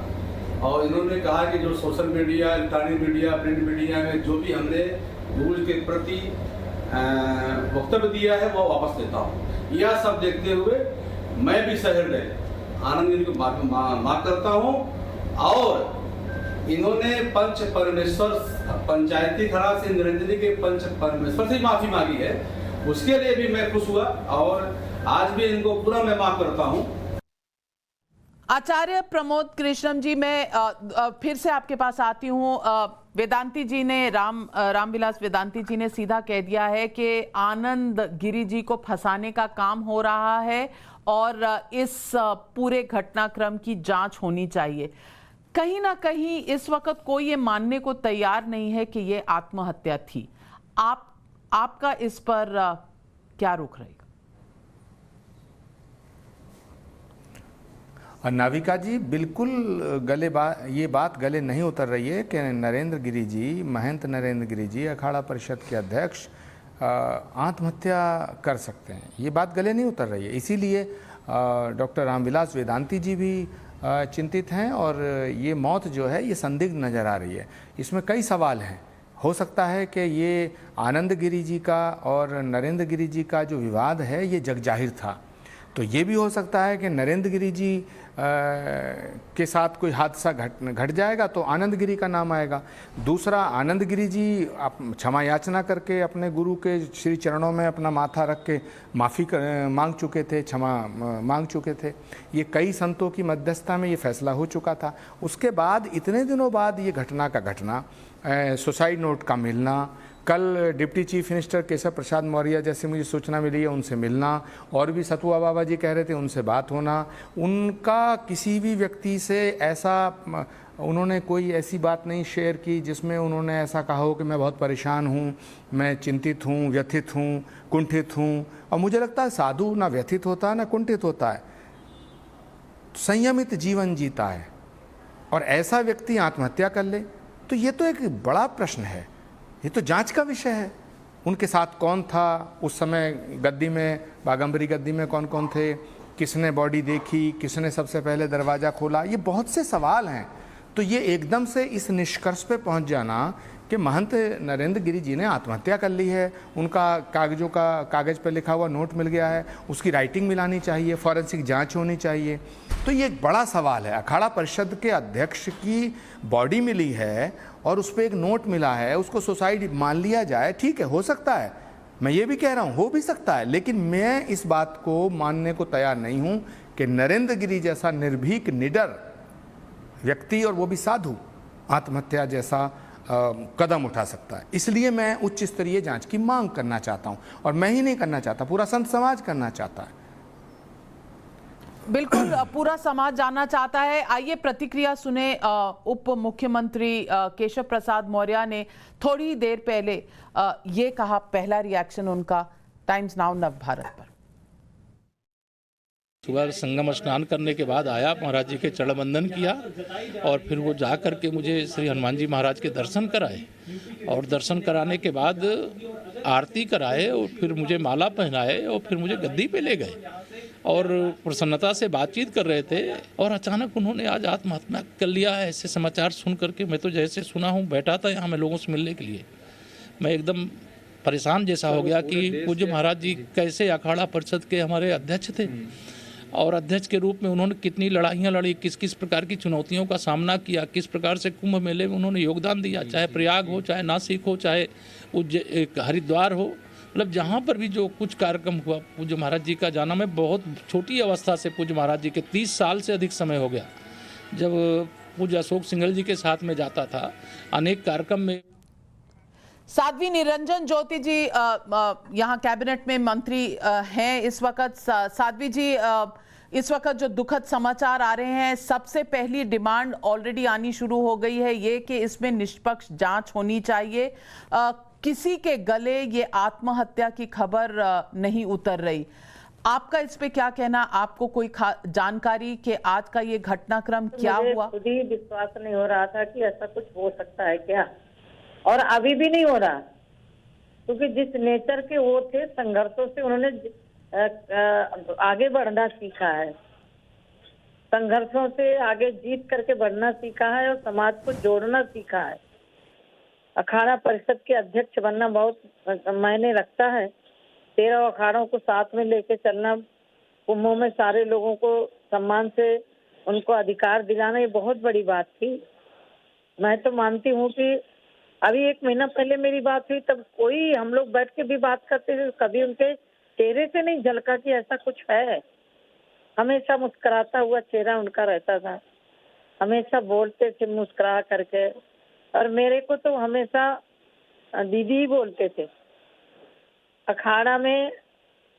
और इन्होंने कहा कि जो social media, electronic media, print media में जो भी हमने गुरु के प्रति वक्तव्य दिया है वो वापस लेता हूँ। यह सब देखते हुए मैं भी सहृदय आनंद गिरी को माफ करता हूँ। और इन्होंने पंच परमेश्वर पंचायती खराब से नरेंद्र गिरी के पंच परमेश्वर से माफी मांगी है, उसके लिए भी मैं खुश हुआ और आज भी इनको पूरा मैं माफ करता हूँ। आचार्य प्रमोद कृष्णम जी, मैं फिर से आपके पास आती हूँ। वेदांती जी ने रामविलास वेदांती जी ने सीधा कह दिया है कि आनंद गिरी जी को फंसाने का काम हो रहा है और इस पूरे घटनाक्रम की जांच होनी चाहिए। कहीं ना कहीं इस वक्त कोई ये मानने को तैयार नहीं है कि ये आत्महत्या थी। आपका इस पर क्या रुख रहेगा? नाविका जी, बिल्कुल ये बात गले नहीं उतर रही है कि नरेंद्र गिरी जी, महंत नरेंद्र गिरी जी, अखाड़ा परिषद के अध्यक्ष आत्महत्या कर सकते हैं। ये बात गले नहीं उतर रही है। इसीलिए डॉक्टर रामविलास वेदांती जी भी चिंतित हैं और ये मौत जो है ये संदिग्ध नज़र आ रही है। इसमें कई सवाल हैं। हो सकता है कि ये आनंद गिरी जी का और नरेंद्र गिरी जी का जो विवाद है ये जगजाहिर था, तो ये भी हो सकता है कि नरेंद्र गिरी जी के साथ कोई हादसा घट जाएगा तो आनंद गिरी का नाम आएगा। दूसरा, आनंद गिरी जी क्षमा याचना करके अपने गुरु के श्री चरणों में अपना माथा रख के माफ़ी मांग चुके थे, क्षमा मांग चुके थे। ये कई संतों की मध्यस्थता में ये फैसला हो चुका था। उसके बाद इतने दिनों बाद ये घटना का घटना, सुसाइड नोट का मिलना, कल deputy chief minister Keshav Prasad Maurya जैसे मुझे सूचना मिली है उनसे मिलना, और भी सतुआ बाबा जी कह रहे थे उनसे बात होना, उनका किसी भी व्यक्ति से ऐसा उन्होंने कोई ऐसी बात नहीं शेयर की जिसमें उन्होंने ऐसा कहा हो कि मैं बहुत परेशान हूँ, मैं चिंतित हूँ, व्यथित हूँ, कुंठित हूँ। और मुझे लगता है साधु ना व्यथित होता है ना कुंठित होता है, संयमित जीवन जीता है। और ऐसा व्यक्ति आत्महत्या कर ले तो ये तो एक बड़ा प्रश्न है, ये तो जांच का विषय है। उनके साथ कौन था उस समय गद्दी में, बागंबरी गद्दी में कौन कौन थे, किसने बॉडी देखी, किसने सबसे पहले दरवाज़ा खोला, ये बहुत से सवाल हैं। तो ये एकदम से इस निष्कर्ष पे पहुंच जाना कि महंत नरेंद्र गिरी जी ने आत्महत्या कर ली है, उनका कागज़ पर लिखा हुआ नोट मिल गया है, उसकी राइटिंग मिलानी चाहिए, फॉरेंसिक जांच होनी चाहिए, तो ये एक बड़ा सवाल है। अखाड़ा परिषद के अध्यक्ष की बॉडी मिली है और उस पर एक नोट मिला है, उसको सुसाइड मान लिया जाए, ठीक है, हो सकता है, मैं ये भी कह रहा हूँ हो भी सकता है, लेकिन मैं इस बात को मानने को तैयार नहीं हूँ कि नरेंद्र गिरी जैसा निर्भीक निडर व्यक्ति, और वो भी साधु, आत्महत्या जैसा कदम उठा सकता है। इसलिए मैं उच्च स्तरीय जांच की मांग करना चाहता हूं, और मैं ही नहीं करना चाहता, पूरा संत समाज करना चाहता है। बिल्कुल, पूरा समाज जानना चाहता है। आइए प्रतिक्रिया सुने। उप मुख्यमंत्री केशव प्रसाद मौर्य ने थोड़ी देर पहले ये कहा, पहला रिएक्शन उनका टाइम्स नाउ नवभारत पर। सुबह संगम स्नान करने के बाद आया, महाराज जी के चरण वंदन किया, और फिर वो जा कर के मुझे श्री हनुमान जी महाराज के दर्शन कराए, और दर्शन कराने के बाद आरती कराए, और फिर मुझे माला पहनाए, और फिर मुझे गद्दी पे ले गए, और प्रसन्नता से बातचीत कर रहे थे, और अचानक उन्होंने आज आत्महत्या कर लिया है। ऐसे समाचार सुन करके मैं तो जैसे सुना हूँ, बैठा था यहाँ मैं लोगों से मिलने के लिए, मैं एकदम परेशान जैसा हो गया कि पूज्य महाराज जी कैसे अखाड़ा परिषद के हमारे अध्यक्ष थे, और अध्यक्ष के रूप में उन्होंने कितनी लड़ाइयाँ लड़ी, किस किस प्रकार की चुनौतियों का सामना किया, किस प्रकार से कुंभ मेले में उन्होंने योगदान दिया, चाहे प्रयाग हो, चाहे नासिक हो, चाहे हरिद्वार हो, मतलब जहाँ पर भी जो कुछ कार्यक्रम हुआ, पूज्य महाराज जी का जाना, मैं बहुत छोटी अवस्था से पूज्य महाराज जी के 30 साल से अधिक समय हो गया, जब पूज्य अशोक सिंघल जी के साथ में जाता था अनेक कार्यक्रम में। साध्वी निरंजन ज्योति जी यहाँ कैबिनेट में मंत्री हैं इस वक्त। साध्वी जी, इस वक्त जो दुखद समाचार आ रहे हैं, सबसे पहली डिमांड ऑलरेडी आनी शुरू हो गई है ये कि इसमें निष्पक्ष जांच होनी चाहिए। किसी के गले ये आत्महत्या की खबर नहीं उतर रही, आपका इस पे क्या कहना? आपको कोई जानकारी कि आज का ये घटनाक्रम क्या हुआ? खुद ही विश्वास नहीं हो रहा था कि ऐसा कुछ हो सकता है क्या, और अभी भी नहीं हो रहा, क्योंकि जिस नेचर के वो थे, संघर्षों से उन्होंने आगे बढ़ना सीखा है, संघर्षों से आगे जीत करके बढ़ना सीखा है, और समाज को जोड़ना सीखा है। अखाड़ा परिषद के अध्यक्ष बनना बहुत मायने रखता है। 13 अखाड़ों को साथ में लेके चलना, कुंभों में सारे लोगों को सम्मान से उनको अधिकार दिलाना, ये बहुत बड़ी बात थी। मैं तो मानती हूँ कि अभी 1 महीना पहले मेरी बात हुई, तब कोई, हम लोग बैठ के भी बात करते थे, कभी उनके चेहरे से नहीं झलका कि ऐसा कुछ है। हमेशा मुस्कुराता हुआ चेहरा उनका रहता था, हमेशा बोलते थे मुस्कुरा करके, और मेरे को तो हमेशा दीदी ही बोलते थे। अखाड़ा में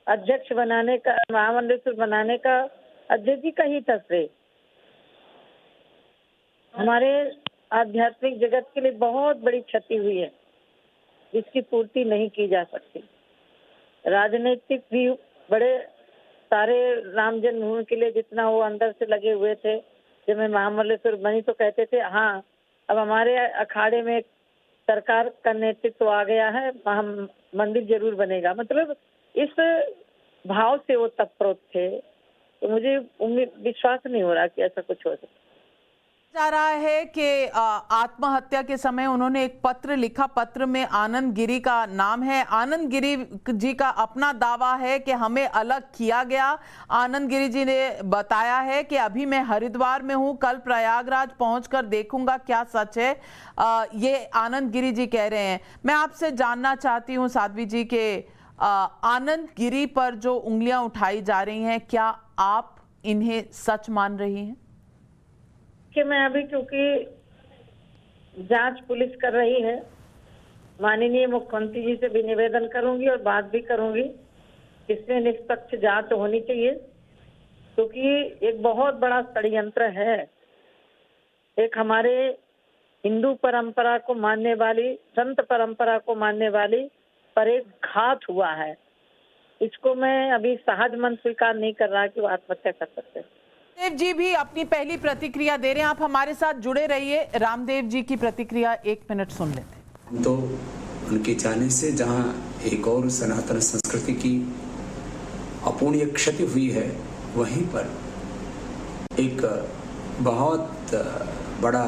अध्यक्ष बनाने का, महामंडलेश्वर बनाने का अध्यक्ष जी का ही था श्रेय। हमारे आध्यात्मिक जगत के लिए बहुत बड़ी क्षति हुई है, जिसकी पूर्ति नहीं की जा सकती। राजनीतिक भी बड़े सारे राम जन्मभूमि के लिए जितना वो अंदर से लगे हुए थे, जब मैं महामंडलेश्वर बनी तो कहते थे हाँ अब हमारे अखाड़े में सरकार का नेतृत्व आ गया है, मंदिर जरूर बनेगा, मतलब इस भाव से वो तत्परोत थे। तो मुझे विश्वास नहीं हो रहा कि ऐसा कुछ हो सकता जा रहा है कि आत्महत्या के समय उन्होंने एक पत्र लिखा, पत्र में आनंद गिरी का नाम है। आनंद गिरी जी का अपना दावा है कि हमें अलग किया गया। आनंद गिरी जी ने बताया है कि अभी मैं हरिद्वार में हूं, कल प्रयागराज पहुंचकर देखूंगा क्या सच है। ये आनंद गिरी जी कह रहे हैं। मैं आपसे जानना चाहती हूं साध्वी जी के आनंद गिरी पर जो उंगलियां उठाई जा रही हैं, क्या आप इन्हें सच मान रही हैं? कि मैं अभी, क्योंकि जांच पुलिस कर रही है, माननीय मुख्यमंत्री जी से भी निवेदन करूंगी और बात भी करूंगी, इसमें निष्पक्ष जांच होनी चाहिए, क्योंकि एक बहुत बड़ा षड्यंत्र है। एक हमारे हिंदू परंपरा को मानने वाली, संत परंपरा को मानने वाली पर एक घात हुआ है। इसको मैं अभी सहज मन स्वीकार नहीं कर रहा कि वो आत्महत्या कर सकते हैं। रामदेव जी भी अपनी पहली प्रतिक्रिया दे रहे हैं, आप हमारे साथ जुड़े रहिए। रामदेव जी की प्रतिक्रिया 1 मिनट सुन लेते हैं। तो उनके जाने से जहां एक और सनातन संस्कृति की अपूर्णीय क्षति हुई है, वहीं पर एक बहुत बड़ा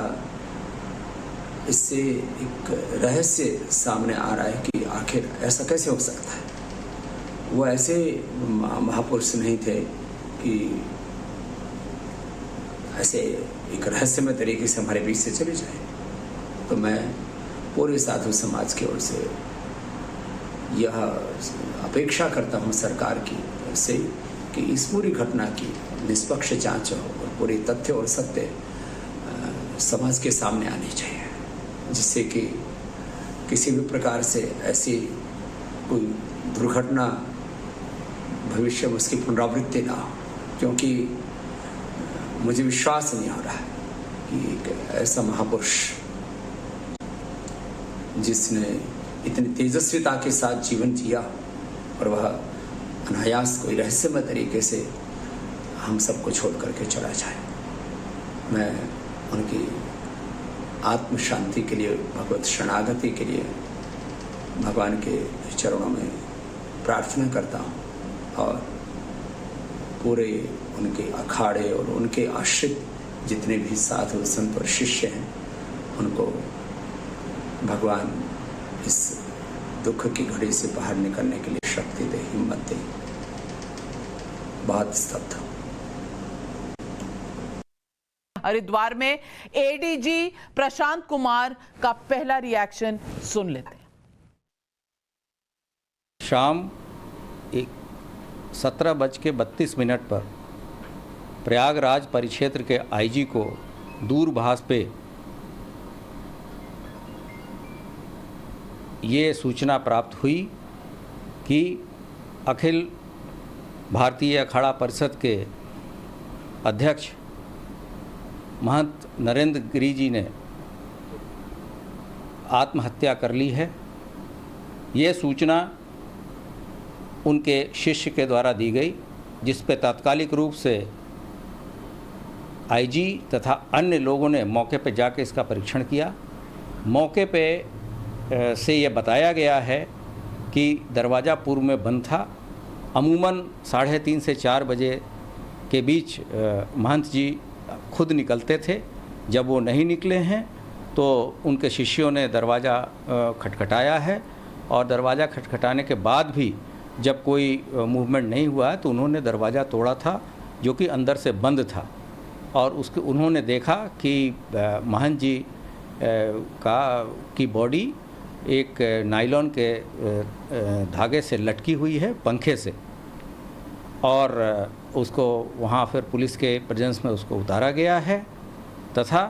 इससे एक रहस्य सामने आ रहा है कि आखिर ऐसा कैसे हो सकता है। वो ऐसे महापुरुष नहीं थे कि ऐसे एक रहस्यमय तरीके से हमारे बीच से चले जाए। तो मैं पूरे साधु समाज की ओर से यह अपेक्षा करता हूँ सरकार की से कि इस पूरी घटना की निष्पक्ष जांच हो और पूरे तथ्य और सत्य समाज के सामने आने चाहिए, जिससे कि किसी भी प्रकार से ऐसी कोई दुर्घटना भविष्य में उसकी पुनरावृत्ति ना हो। क्योंकि मुझे विश्वास नहीं हो रहा है कि एक ऐसा महापुरुष जिसने इतनी तेजस्विता के साथ जीवन जिया और वह अनायास कोई रहस्यमय तरीके से हम सबको छोड़ करके चला जाए। मैं उनकी आत्म शांति के लिए, भगवत शरणागति के लिए भगवान के चरणों में प्रार्थना करता हूँ और पूरे उनके अखाड़े और उनके आश्रित जितने भी साधु संत और शिष्य हैं, उनको भगवान इस दुख की घड़ी से बाहर निकलने के लिए शक्ति दे, हिम्मत दे। बहुत स्तब्ध हूं। हरिद्वार में एडीजी प्रशांत कुमार का पहला रिएक्शन सुन लेते हैं। शाम 17:32 पर प्रयागराज परिक्षेत्र के आईजी को दूरभाष पे ये सूचना प्राप्त हुई कि अखिल भारतीय अखाड़ा परिषद के अध्यक्ष महंत नरेंद्र गिरी जी ने आत्महत्या कर ली है। ये सूचना उनके शिष्य के द्वारा दी गई, जिस पे तात्कालिक रूप से आईजी तथा अन्य लोगों ने मौके पे जाके इसका परीक्षण किया। मौके पे से ये बताया गया है कि दरवाज़ा पूर्व में बंद था। अमूमन 3:30 से 4 बजे के बीच महंत जी खुद निकलते थे। जब वो नहीं निकले हैं तो उनके शिष्यों ने दरवाज़ा खटखटाया है और दरवाज़ा खटखटाने के बाद भी जब कोई मूवमेंट नहीं हुआ है तो उन्होंने दरवाज़ा तोड़ा था, जो कि अंदर से बंद था। और उसके उन्होंने देखा कि महंत जी की बॉडी एक नायलॉन के धागे से लटकी हुई है, पंखे से, और उसको वहाँ फिर पुलिस के प्रेजेंस में उसको उतारा गया है तथा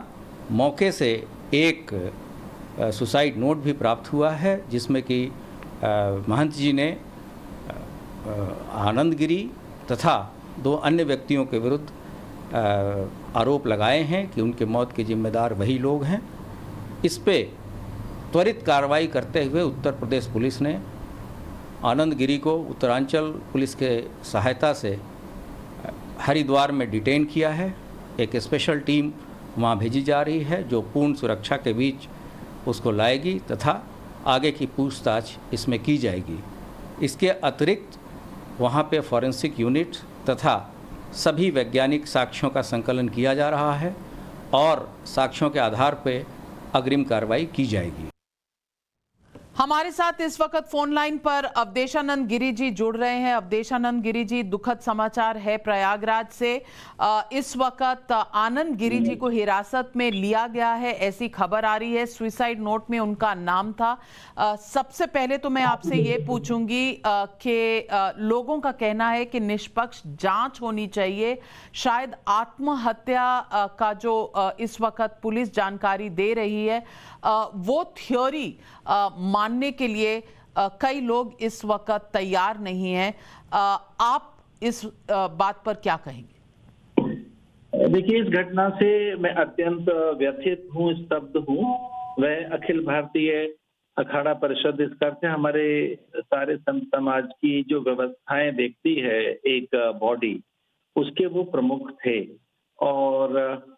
मौके से एक सुसाइड नोट भी प्राप्त हुआ है, जिसमें कि महंत जी ने आनंद गिरी तथा 2 अन्य व्यक्तियों के विरुद्ध आरोप लगाए हैं कि उनके मौत के जिम्मेदार वही लोग हैं। इस पे त्वरित कार्रवाई करते हुए उत्तर प्रदेश पुलिस ने आनंद गिरी को उत्तरांचल पुलिस के सहायता से हरिद्वार में डिटेन किया है। एक स्पेशल टीम वहाँ भेजी जा रही है जो पूर्ण सुरक्षा के बीच उसको लाएगी तथा आगे की पूछताछ इसमें की जाएगी। इसके अतिरिक्त वहाँ पे फॉरेंसिक यूनिट तथा सभी वैज्ञानिक साक्ष्यों का संकलन किया जा रहा है और साक्ष्यों के आधार पे अग्रिम कार्रवाई की जाएगी। हमारे साथ इस वक्त फोन लाइन पर अवधेशानंद गिरी जी जुड़ रहे हैं। अवधेशानंद गिरी जी, दुखद समाचार है प्रयागराज से। इस वक्त आनंद गिरी जी को हिरासत में लिया गया है, ऐसी खबर आ रही है। सुसाइड नोट में उनका नाम था। सबसे पहले तो मैं आपसे ये पूछूंगी कि लोगों का कहना है कि निष्पक्ष जांच होनी चाहिए। शायद आत्महत्या का जो इस वक्त पुलिस जानकारी दे रही है, वो थ्योरी मानने के लिए कई लोग इस वक्त तैयार नहीं हैं। आप इस बात पर क्या कहेंगे? देखिए, इस घटना से मैं अत्यंत व्यथित हूँ, स्तब्ध हूँ। वह अखिल भारतीय अखाड़ा परिषद, इस करते हमारे सारे संत समाज की जो व्यवस्थाएं देखती है एक बॉडी, उसके वो प्रमुख थे और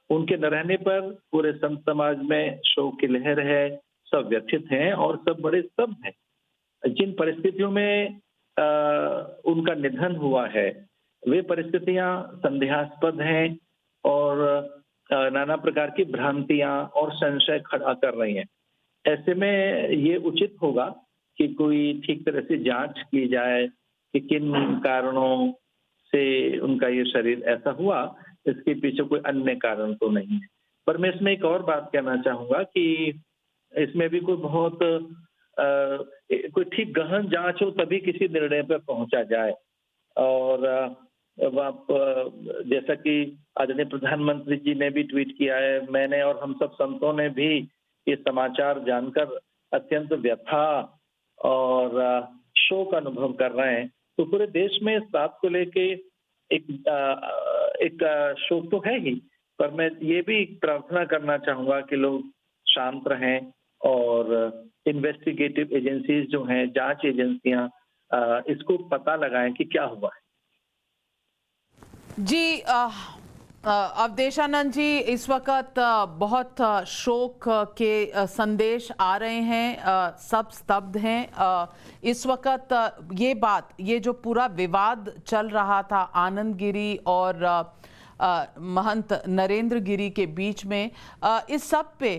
उनके न रहने पर पूरे संत समाज में शोक की लहर है। सब व्यथित हैं और सब बड़े स्तब्ध हैं। जिन परिस्थितियों में उनका निधन हुआ है, वे परिस्थितियां संदेहास्पद हैं और नाना प्रकार की भ्रांतियां और संशय खड़ा कर रही हैं। ऐसे में ये उचित होगा कि कोई ठीक तरह से जांच की जाए कि किन कारणों से उनका ये शरीर ऐसा हुआ, इसके पीछे कोई अन्य कारण तो नहीं है। पर मैं इसमें एक और बात कहना चाहूंगा कि इसमें भी कोई बहुत कोई ठीक गहन जांच हो तभी किसी निर्णय पर पहुंचा जाए। और आप जैसा कि आदरणीय प्रधानमंत्री जी ने भी ट्वीट किया है, मैंने और हम सब संतों ने भी ये समाचार जानकर अत्यंत व्यथा और शोक अनुभव कर रहे हैं। तो पूरे देश में इस बात को लेके एक शोक तो है ही, पर मैं ये भी प्रार्थना करना चाहूंगा कि लोग शांत रहें और इन्वेस्टिगेटिव एजेंसीज जो हैं, जांच एजेंसियां, इसको पता लगाएं कि क्या हुआ है। जी, अवधेशानंद जी, इस वक्त बहुत शोक के संदेश आ रहे हैं, सब स्तब्ध हैं। इस वक्त ये जो पूरा विवाद चल रहा था आनंद गिरी और महंत नरेंद्र गिरी के बीच में, इस सब पे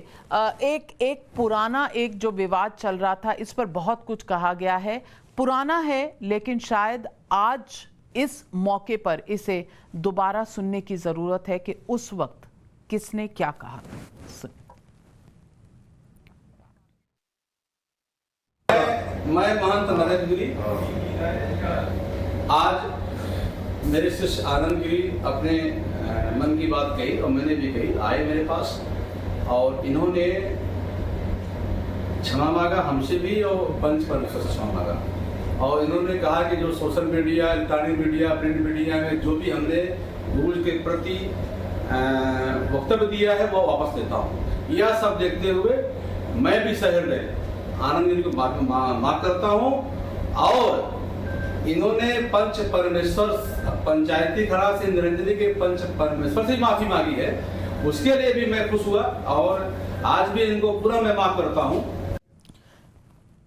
एक पुराना जो विवाद चल रहा था, इस पर बहुत कुछ कहा गया है। पुराना है, लेकिन शायद आज इस मौके पर इसे दोबारा सुनने की जरूरत है कि उस वक्त किसने क्या कहा। मैं महंत नरेंद्र गिरी, आज मेरे शिष्य आनंद गिरी अपने मन की बात कही और मैंने भी कही, आए मेरे पास और इन्होंने क्षमा मांगा हमसे भी और पंच परमेश्वर से क्षमा मांगा। और इन्होंने कहा कि जो social media, electronic media, print media में जो भी हमने गुरु के प्रति वक्तव्य दिया है वो वापस लेता हूँ। यह सब देखते हुए मैं भी सहृदय आनंद गिरी को माफ करता हूँ और इन्होंने पंच परमेश्वर पंचायती खड़ा से नरेंद्र के पंच परमेश्वर से माफी मांगी है, उसके लिए भी मैं खुश हुआ और आज भी इनको पूरा मैं माफ करता हूँ।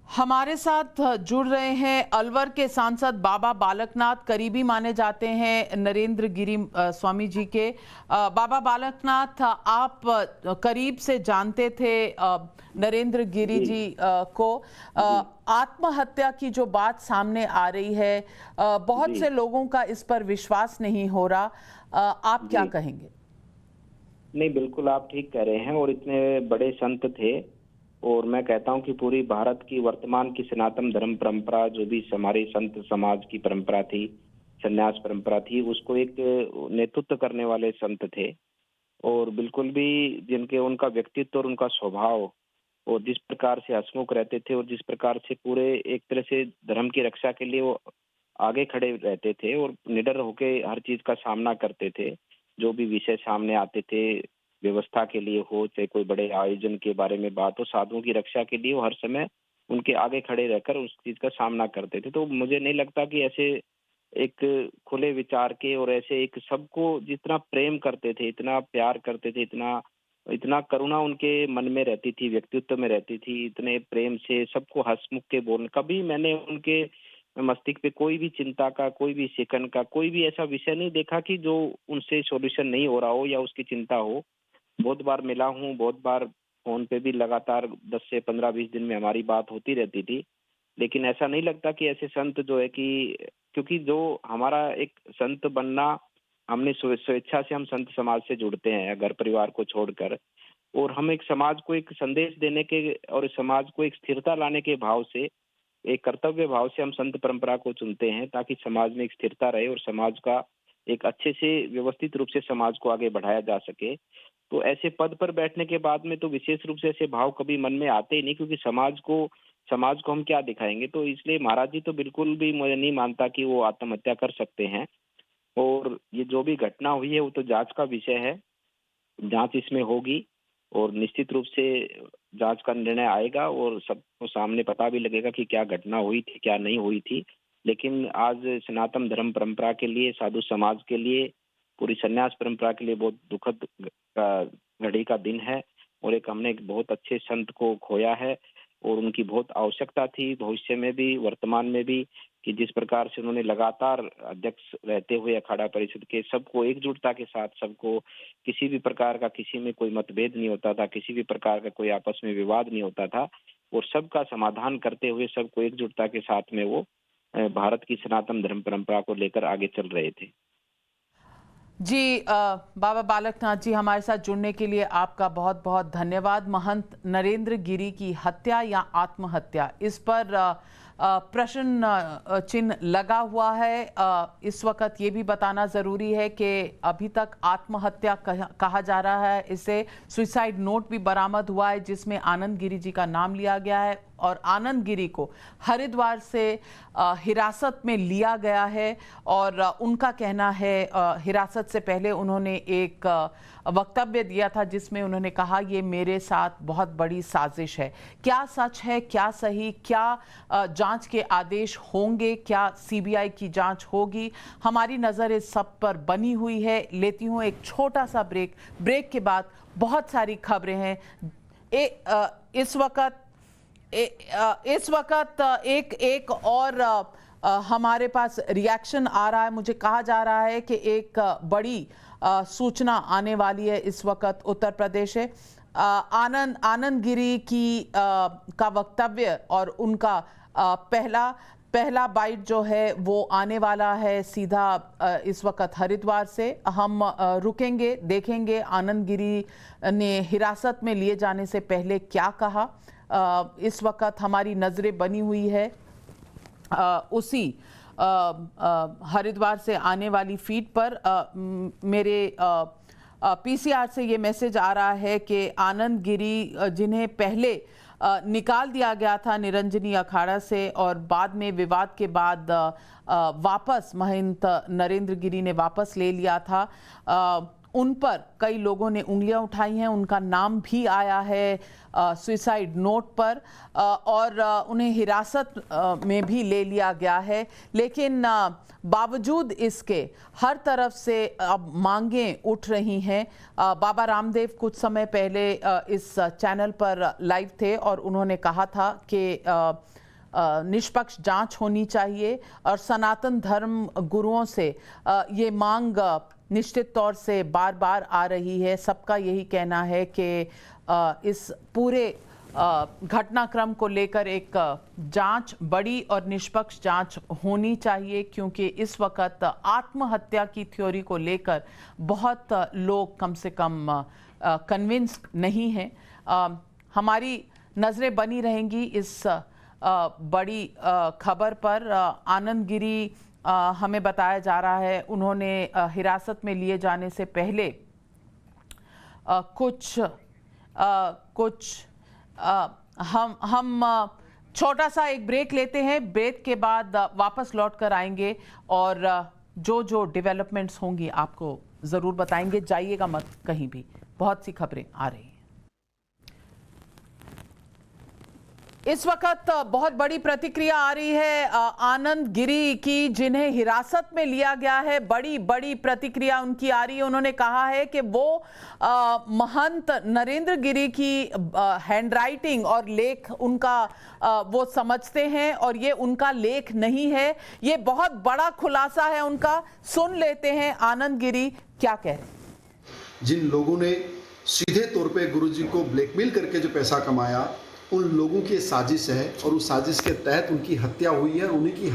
हमारे साथ जुड़ रहे हैं अलवर के सांसद बाबा बालकनाथ, करीबी माने जाते हैं नरेंद्र गिरी स्वामी जी के। बाबा बालकनाथ, आप करीब से जानते थे नरेंद्र गिरी जी को। आत्महत्या की जो बात सामने आ रही है, बहुत से लोगों का इस पर विश्वास नहीं हो रहा, आप क्या कहेंगे? नहीं, बिल्कुल आप ठीक कह रहे हैं। और इतने बड़े संत थे और मैं कहता हूं कि पूरी भारत की वर्तमान की सनातन धर्म परंपरा, जो भी हमारे संत समाज की परंपरा थी, संन्यास परंपरा थी, उसको एक नेतृत्व करने वाले संत थे। और बिल्कुल भी जिनके उनका व्यक्तित्व और उनका स्वभाव और जिस प्रकार से हंसमुख रहते थे और जिस प्रकार से पूरे एक तरह से धर्म की रक्षा के लिए वो आगे खड़े रहते थे और निडर होके हर चीज का सामना करते थे। जो भी विषय सामने आते थे, व्यवस्था के लिए हो, चाहे कोई बड़े आयोजन के बारे में बात हो, साधुओं की रक्षा के लिए वो हर समय उनके आगे खड़े रहकर उस चीज का सामना करते थे। तो मुझे नहीं लगता कि ऐसे एक खुले विचार के और ऐसे एक सबको जितना प्रेम करते थे, इतना प्यार करते थे, इतना करुणा उनके मन में रहती थी, व्यक्तित्व में रहती थी, इतने प्रेम से सबको हंसमुख के बोलने, कभी मैंने उनके मस्तिष्क पे कोई भी चिंता का, कोई भी शिकन का, कोई भी ऐसा विषय नहीं देखा कि जो उनसे सॉल्यूशन नहीं हो रहा हो या उसकी चिंता हो। बहुत बार मिला हूँ, बहुत बार फोन पे भी लगातार 10 से 15-20 दिन में हमारी बात होती रहती थी, लेकिन ऐसा नहीं लगता कि ऐसे संत जो है कि, क्योंकि जो हमारा एक संत बनना, हमने स्वेच्छा से हम संत समाज से जुड़ते हैं घर परिवार को छोड़कर, और हम एक समाज को एक संदेश देने के और समाज को एक स्थिरता लाने के भाव से, एक कर्तव्य भाव से हम संत परंपरा को चुनते हैं ताकि समाज में एक स्थिरता रहे और समाज का एक अच्छे से व्यवस्थित रूप से समाज को आगे बढ़ाया जा सके। तो ऐसे पद पर बैठने के बाद में तो विशेष रूप से ऐसे भाव कभी मन में आते ही नहीं, क्योंकि समाज को हम क्या दिखाएंगे। तो इसलिए महाराज जी तो बिल्कुल भी मुझे नहीं मानता कि वो आत्महत्या कर सकते हैं। और ये जो भी घटना हुई है वो तो जांच का विषय है, जांच इसमें होगी और निश्चित रूप से जांच का निर्णय आएगा और सबको सामने पता भी लगेगा कि क्या घटना हुई थी, क्या नहीं हुई थी। लेकिन आज सनातन धर्म परंपरा के लिए, साधु समाज के लिए, पूरी संन्यास परंपरा के लिए बहुत दुखद घड़ी का दिन है और हमने एक बहुत अच्छे संत को खोया है और उनकी बहुत आवश्यकता थी भविष्य में भी, वर्तमान में भी, कि जिस प्रकार से उन्होंने लगातार अध्यक्ष रहते हुए अखाड़ा परिषद के सबको एकजुटता के साथ, सबको किसी भी प्रकार का किसी में कोई मतभेद नहीं होता था, किसी भी प्रकार का कोई आपस में विवाद नहीं होता था और सबका समाधान करते हुए सबको एकजुटता के साथ में वो भारत की सनातन धर्म परंपरा को लेकर आगे चल रहे थे। जी बाबा बालकनाथ जी, हमारे साथ जुड़ने के लिए आपका बहुत बहुत धन्यवाद। महंत नरेंद्र गिरी की हत्या या आत्महत्या, इस पर प्रश्न चिन्ह लगा हुआ है। इस वक्त ये भी बताना ज़रूरी है कि अभी तक आत्महत्या कहा जा रहा है, इसे सुसाइड नोट भी बरामद हुआ है जिसमें आनंद गिरी जी का नाम लिया गया है और आनंद गिरी को हरिद्वार से हिरासत में लिया गया है और उनका कहना है हिरासत से पहले उन्होंने एक वक्तव्य दिया था जिसमें उन्होंने कहा ये मेरे साथ बहुत बड़ी साजिश है। क्या सच है, क्या सही, क्या जांच के आदेश होंगे, क्या सीबीआई की जांच होगी, हमारी नज़र इस सब पर बनी हुई है। लेती हूँ एक छोटा सा ब्रेक के बाद बहुत सारी खबरें हैं। इस वक्त एक और हमारे पास रिएक्शन आ रहा है। मुझे कहा जा रहा है कि एक बड़ी सूचना आने वाली है इस वक्त उत्तर प्रदेश से। आनंद गिरी की का वक्तव्य और उनका पहला बाइट जो है वो आने वाला है सीधा इस वक्त हरिद्वार से। हम रुकेंगे, देखेंगे आनंद गिरी ने हिरासत में लिए जाने से पहले क्या कहा। इस वक्त हमारी नज़रें बनी हुई है उसी हरिद्वार से आने वाली फीड पर। मेरे पीसीआर से ये मैसेज आ रहा है कि आनंद गिरी, जिन्हें पहले निकाल दिया गया था निरंजनी अखाड़ा से और बाद में विवाद के बाद वापस महंत नरेंद्र गिरी ने वापस ले लिया था, उन पर कई लोगों ने उंगलियां उठाई हैं। उनका नाम भी आया है सुसाइड नोट पर और उन्हें हिरासत में भी ले लिया गया है। लेकिन बावजूद इसके हर तरफ से अब मांगें उठ रही हैं। बाबा रामदेव कुछ समय पहले इस चैनल पर लाइव थे और उन्होंने कहा था कि निष्पक्ष जांच होनी चाहिए और सनातन धर्म गुरुओं से ये मांग निश्चित तौर से बार बार आ रही है। सबका यही कहना है कि इस पूरे घटनाक्रम को लेकर एक जांच, बड़ी और निष्पक्ष जांच होनी चाहिए, क्योंकि इस वक्त आत्महत्या की थ्योरी को लेकर बहुत लोग कम से कम कन्विंस्ड नहीं हैं। हमारी नज़रें बनी रहेंगी इस बड़ी खबर पर। आनंद गिरी, हमें बताया जा रहा है, उन्होंने हिरासत में लिए जाने से पहले हम छोटा सा एक ब्रेक लेते हैं। ब्रेक के बाद वापस लौट कर आएंगे और जो डेवलपमेंट्स होंगी आपको ज़रूर बताएंगे। जाइएगा मत कहीं भी, बहुत सी खबरें आ रही हैं। इस वक्त बहुत बड़ी प्रतिक्रिया आ रही है आनंद गिरी की, जिन्हें हिरासत में लिया गया है। बड़ी प्रतिक्रिया उनकी आ रही है। उन्होंने कहा है कि वो महंत नरेंद्र गिरी की हैंडराइटिंग और लेख उनका वो समझते हैं और ये उनका लेख नहीं है। ये बहुत बड़ा खुलासा है उनका। सुन लेते हैं आनंद गिरी क्या कह रहे हैं। जिन लोगों ने सीधे तौर पे गुरुजी को ब्लैकमेल करके जो पैसा कमाया, उन लोगों की साजिश है और उस साजिश के तहत उनकी हत्या हुई है। उन्हीं की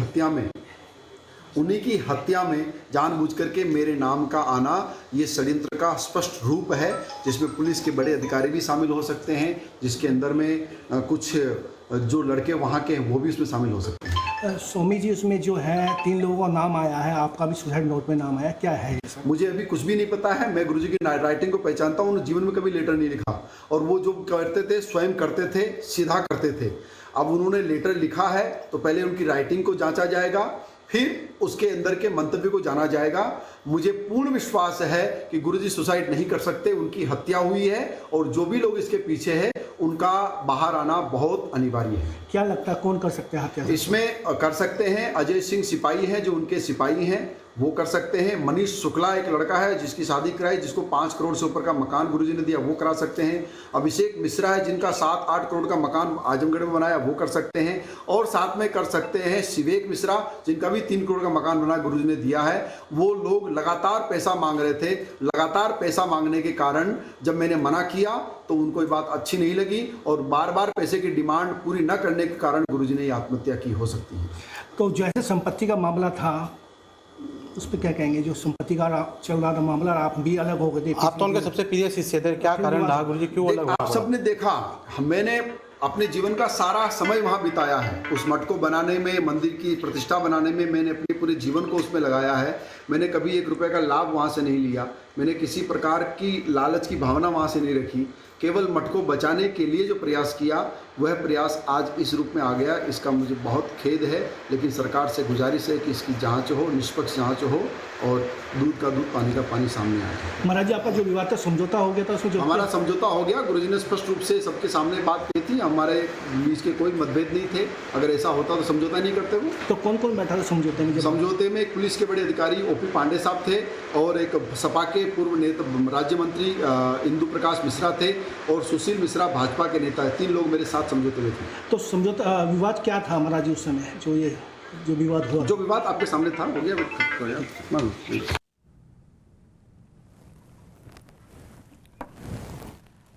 हत्या में जानबूझ करके मेरे नाम का आना ये षड्यंत्र का स्पष्ट रूप है, जिसमें पुलिस के बड़े अधिकारी भी शामिल हो सकते हैं, जिसके अंदर में कुछ जो लड़के वहाँ के हैं वो भी उसमें शामिल हो सकते हैं। स्वामी जी उसमें जो है 3 लोगों का नाम आया है, आपका भी सुसाइड नोट में नाम आया, क्या है ये सब? मुझे अभी कुछ भी नहीं पता है। मैं गुरुजी की राइटिंग को पहचानता हूँ, उन्होंने जीवन में कभी लेटर नहीं लिखा और वो जो करते थे स्वयं करते थे, सीधा करते थे। अब उन्होंने लेटर लिखा है तो पहले उनकी राइटिंग को जांचा जाएगा, फिर उसके अंदर के मंतव्य को जाना जाएगा। मुझे पूर्ण विश्वास है कि गुरुजी सुसाइड नहीं कर सकते, उनकी हत्या हुई है और जो भी लोग इसके पीछे हैं उनका बाहर आना बहुत अनिवार्य है। क्या लगता है कौन कर सकते हैं हत्या? इसमें कर सकते हैं अजय सिंह सिपाही हैं, जो उनके सिपाही हैं, वो कर सकते हैं। मनीष शुक्ला एक लड़का है जिसकी शादी कराई, जिसको 5 करोड़ से ऊपर का मकान गुरुजी ने दिया, वो करा सकते हैं। अभिषेक मिश्रा है जिनका 7-8 करोड़ का मकान आजमगढ़ में बनाया, वो कर सकते हैं। और साथ में कर सकते हैं शिवेक मिश्रा जिनका भी 3 करोड़ का मकान बना गुरुजी ने दिया है। वो लोग लगातार पैसा मांग रहे थे, लगातार पैसा मांगने के कारण जब मैंने मना किया तो उनको ये बात अच्छी नहीं लगी और बार बार पैसे की डिमांड पूरी न करने के कारण गुरुजी ने आत्महत्या की हो सकती है। तो जैसे संपत्ति का मामला था उस पर क्या कहेंगे? जो संपत्ति का चल रहा था मामला, आप भी अलग हो गए थे, आप तो उनके सबसे प्रिय शिष्य थे, क्या कारण रहा गुरुजी, क्यों अलग? आप सबने देखा, मैंने अपने जीवन का सारा समय वहाँ बिताया है। उस मठ को बनाने में, मंदिर की प्रतिष्ठा बनाने में मैंने अपने पूरे जीवन को उसमें लगाया है। मैंने कभी 1 रुपये का लाभ वहाँ से नहीं लिया, मैंने किसी प्रकार की लालच की भावना वहाँ से नहीं रखी। केवल मठ को बचाने के लिए जो प्रयास किया वह प्रयास आज इस रूप में आ गया, इसका मुझे बहुत खेद है। लेकिन सरकार से गुजारिश है कि इसकी जांच हो, निष्पक्ष जांच हो और दूध का दूध, पानी का पानी सामने आए। महाराज जी, आपका जो विवाद था समझौता हो गया था उसमें? हमारा समझौता हो गया, गुरुजी ने स्पष्ट रूप से सबके सामने बात की थी, हमारे बीच के कोई मतभेद नहीं थे। अगर ऐसा होता तो समझौता नहीं करते वो। तो कौन कौन बैठा था समझौते में? समझौते में एक पुलिस के बड़े अधिकारी OP पांडे साहब थे और एक सपा के पूर्व राज्य मंत्री इंदु प्रकाश मिश्रा थे और सुशील मिश्रा भाजपा के नेता है। 3 लोग मेरे साथ समझौते में थे। तो समझौता विवाद क्या था महाराज जी उस समय, जो विवाद हुआ? जो विवाद आपके सामने था हो गया।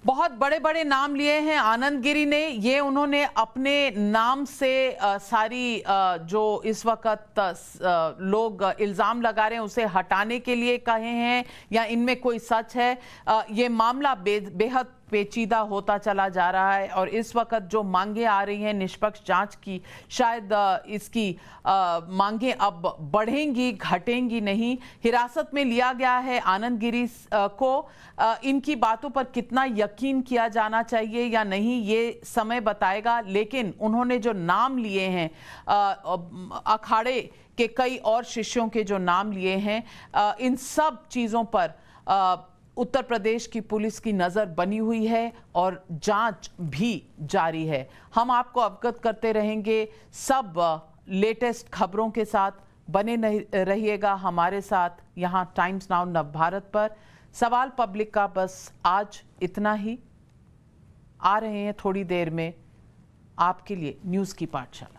बहुत बड़े बड़े नाम लिए हैं आनंद गिरी ने। ये उन्होंने अपने नाम से सारी जो इस वक्त लोग इल्ज़ाम लगा रहे हैं उसे हटाने के लिए कहे हैं या इनमें कोई सच है? ये मामला बेहद पेचीदा होता चला जा रहा है और इस वक्त जो मांगे आ रही हैं निष्पक्ष जांच की, शायद इसकी मांगे अब बढ़ेंगी, घटेंगी नहीं। हिरासत में लिया गया है आनंद गिरी को, इनकी बातों पर कितना यकीन किया जाना चाहिए या नहीं ये समय बताएगा। लेकिन उन्होंने जो नाम लिए हैं, अखाड़े के कई और शिष्यों के जो नाम लिए हैं, इन सब चीज़ों पर उत्तर प्रदेश की पुलिस की नज़र बनी हुई है और जांच भी जारी है। हम आपको अवगत करते रहेंगे सब लेटेस्ट खबरों के साथ। बने रहिएगा हमारे साथ यहाँ टाइम्स नाउ नवभारत पर। सवाल पब्लिक का बस आज इतना ही। आ रहे हैं थोड़ी देर में आपके लिए न्यूज़ की पाठशाला।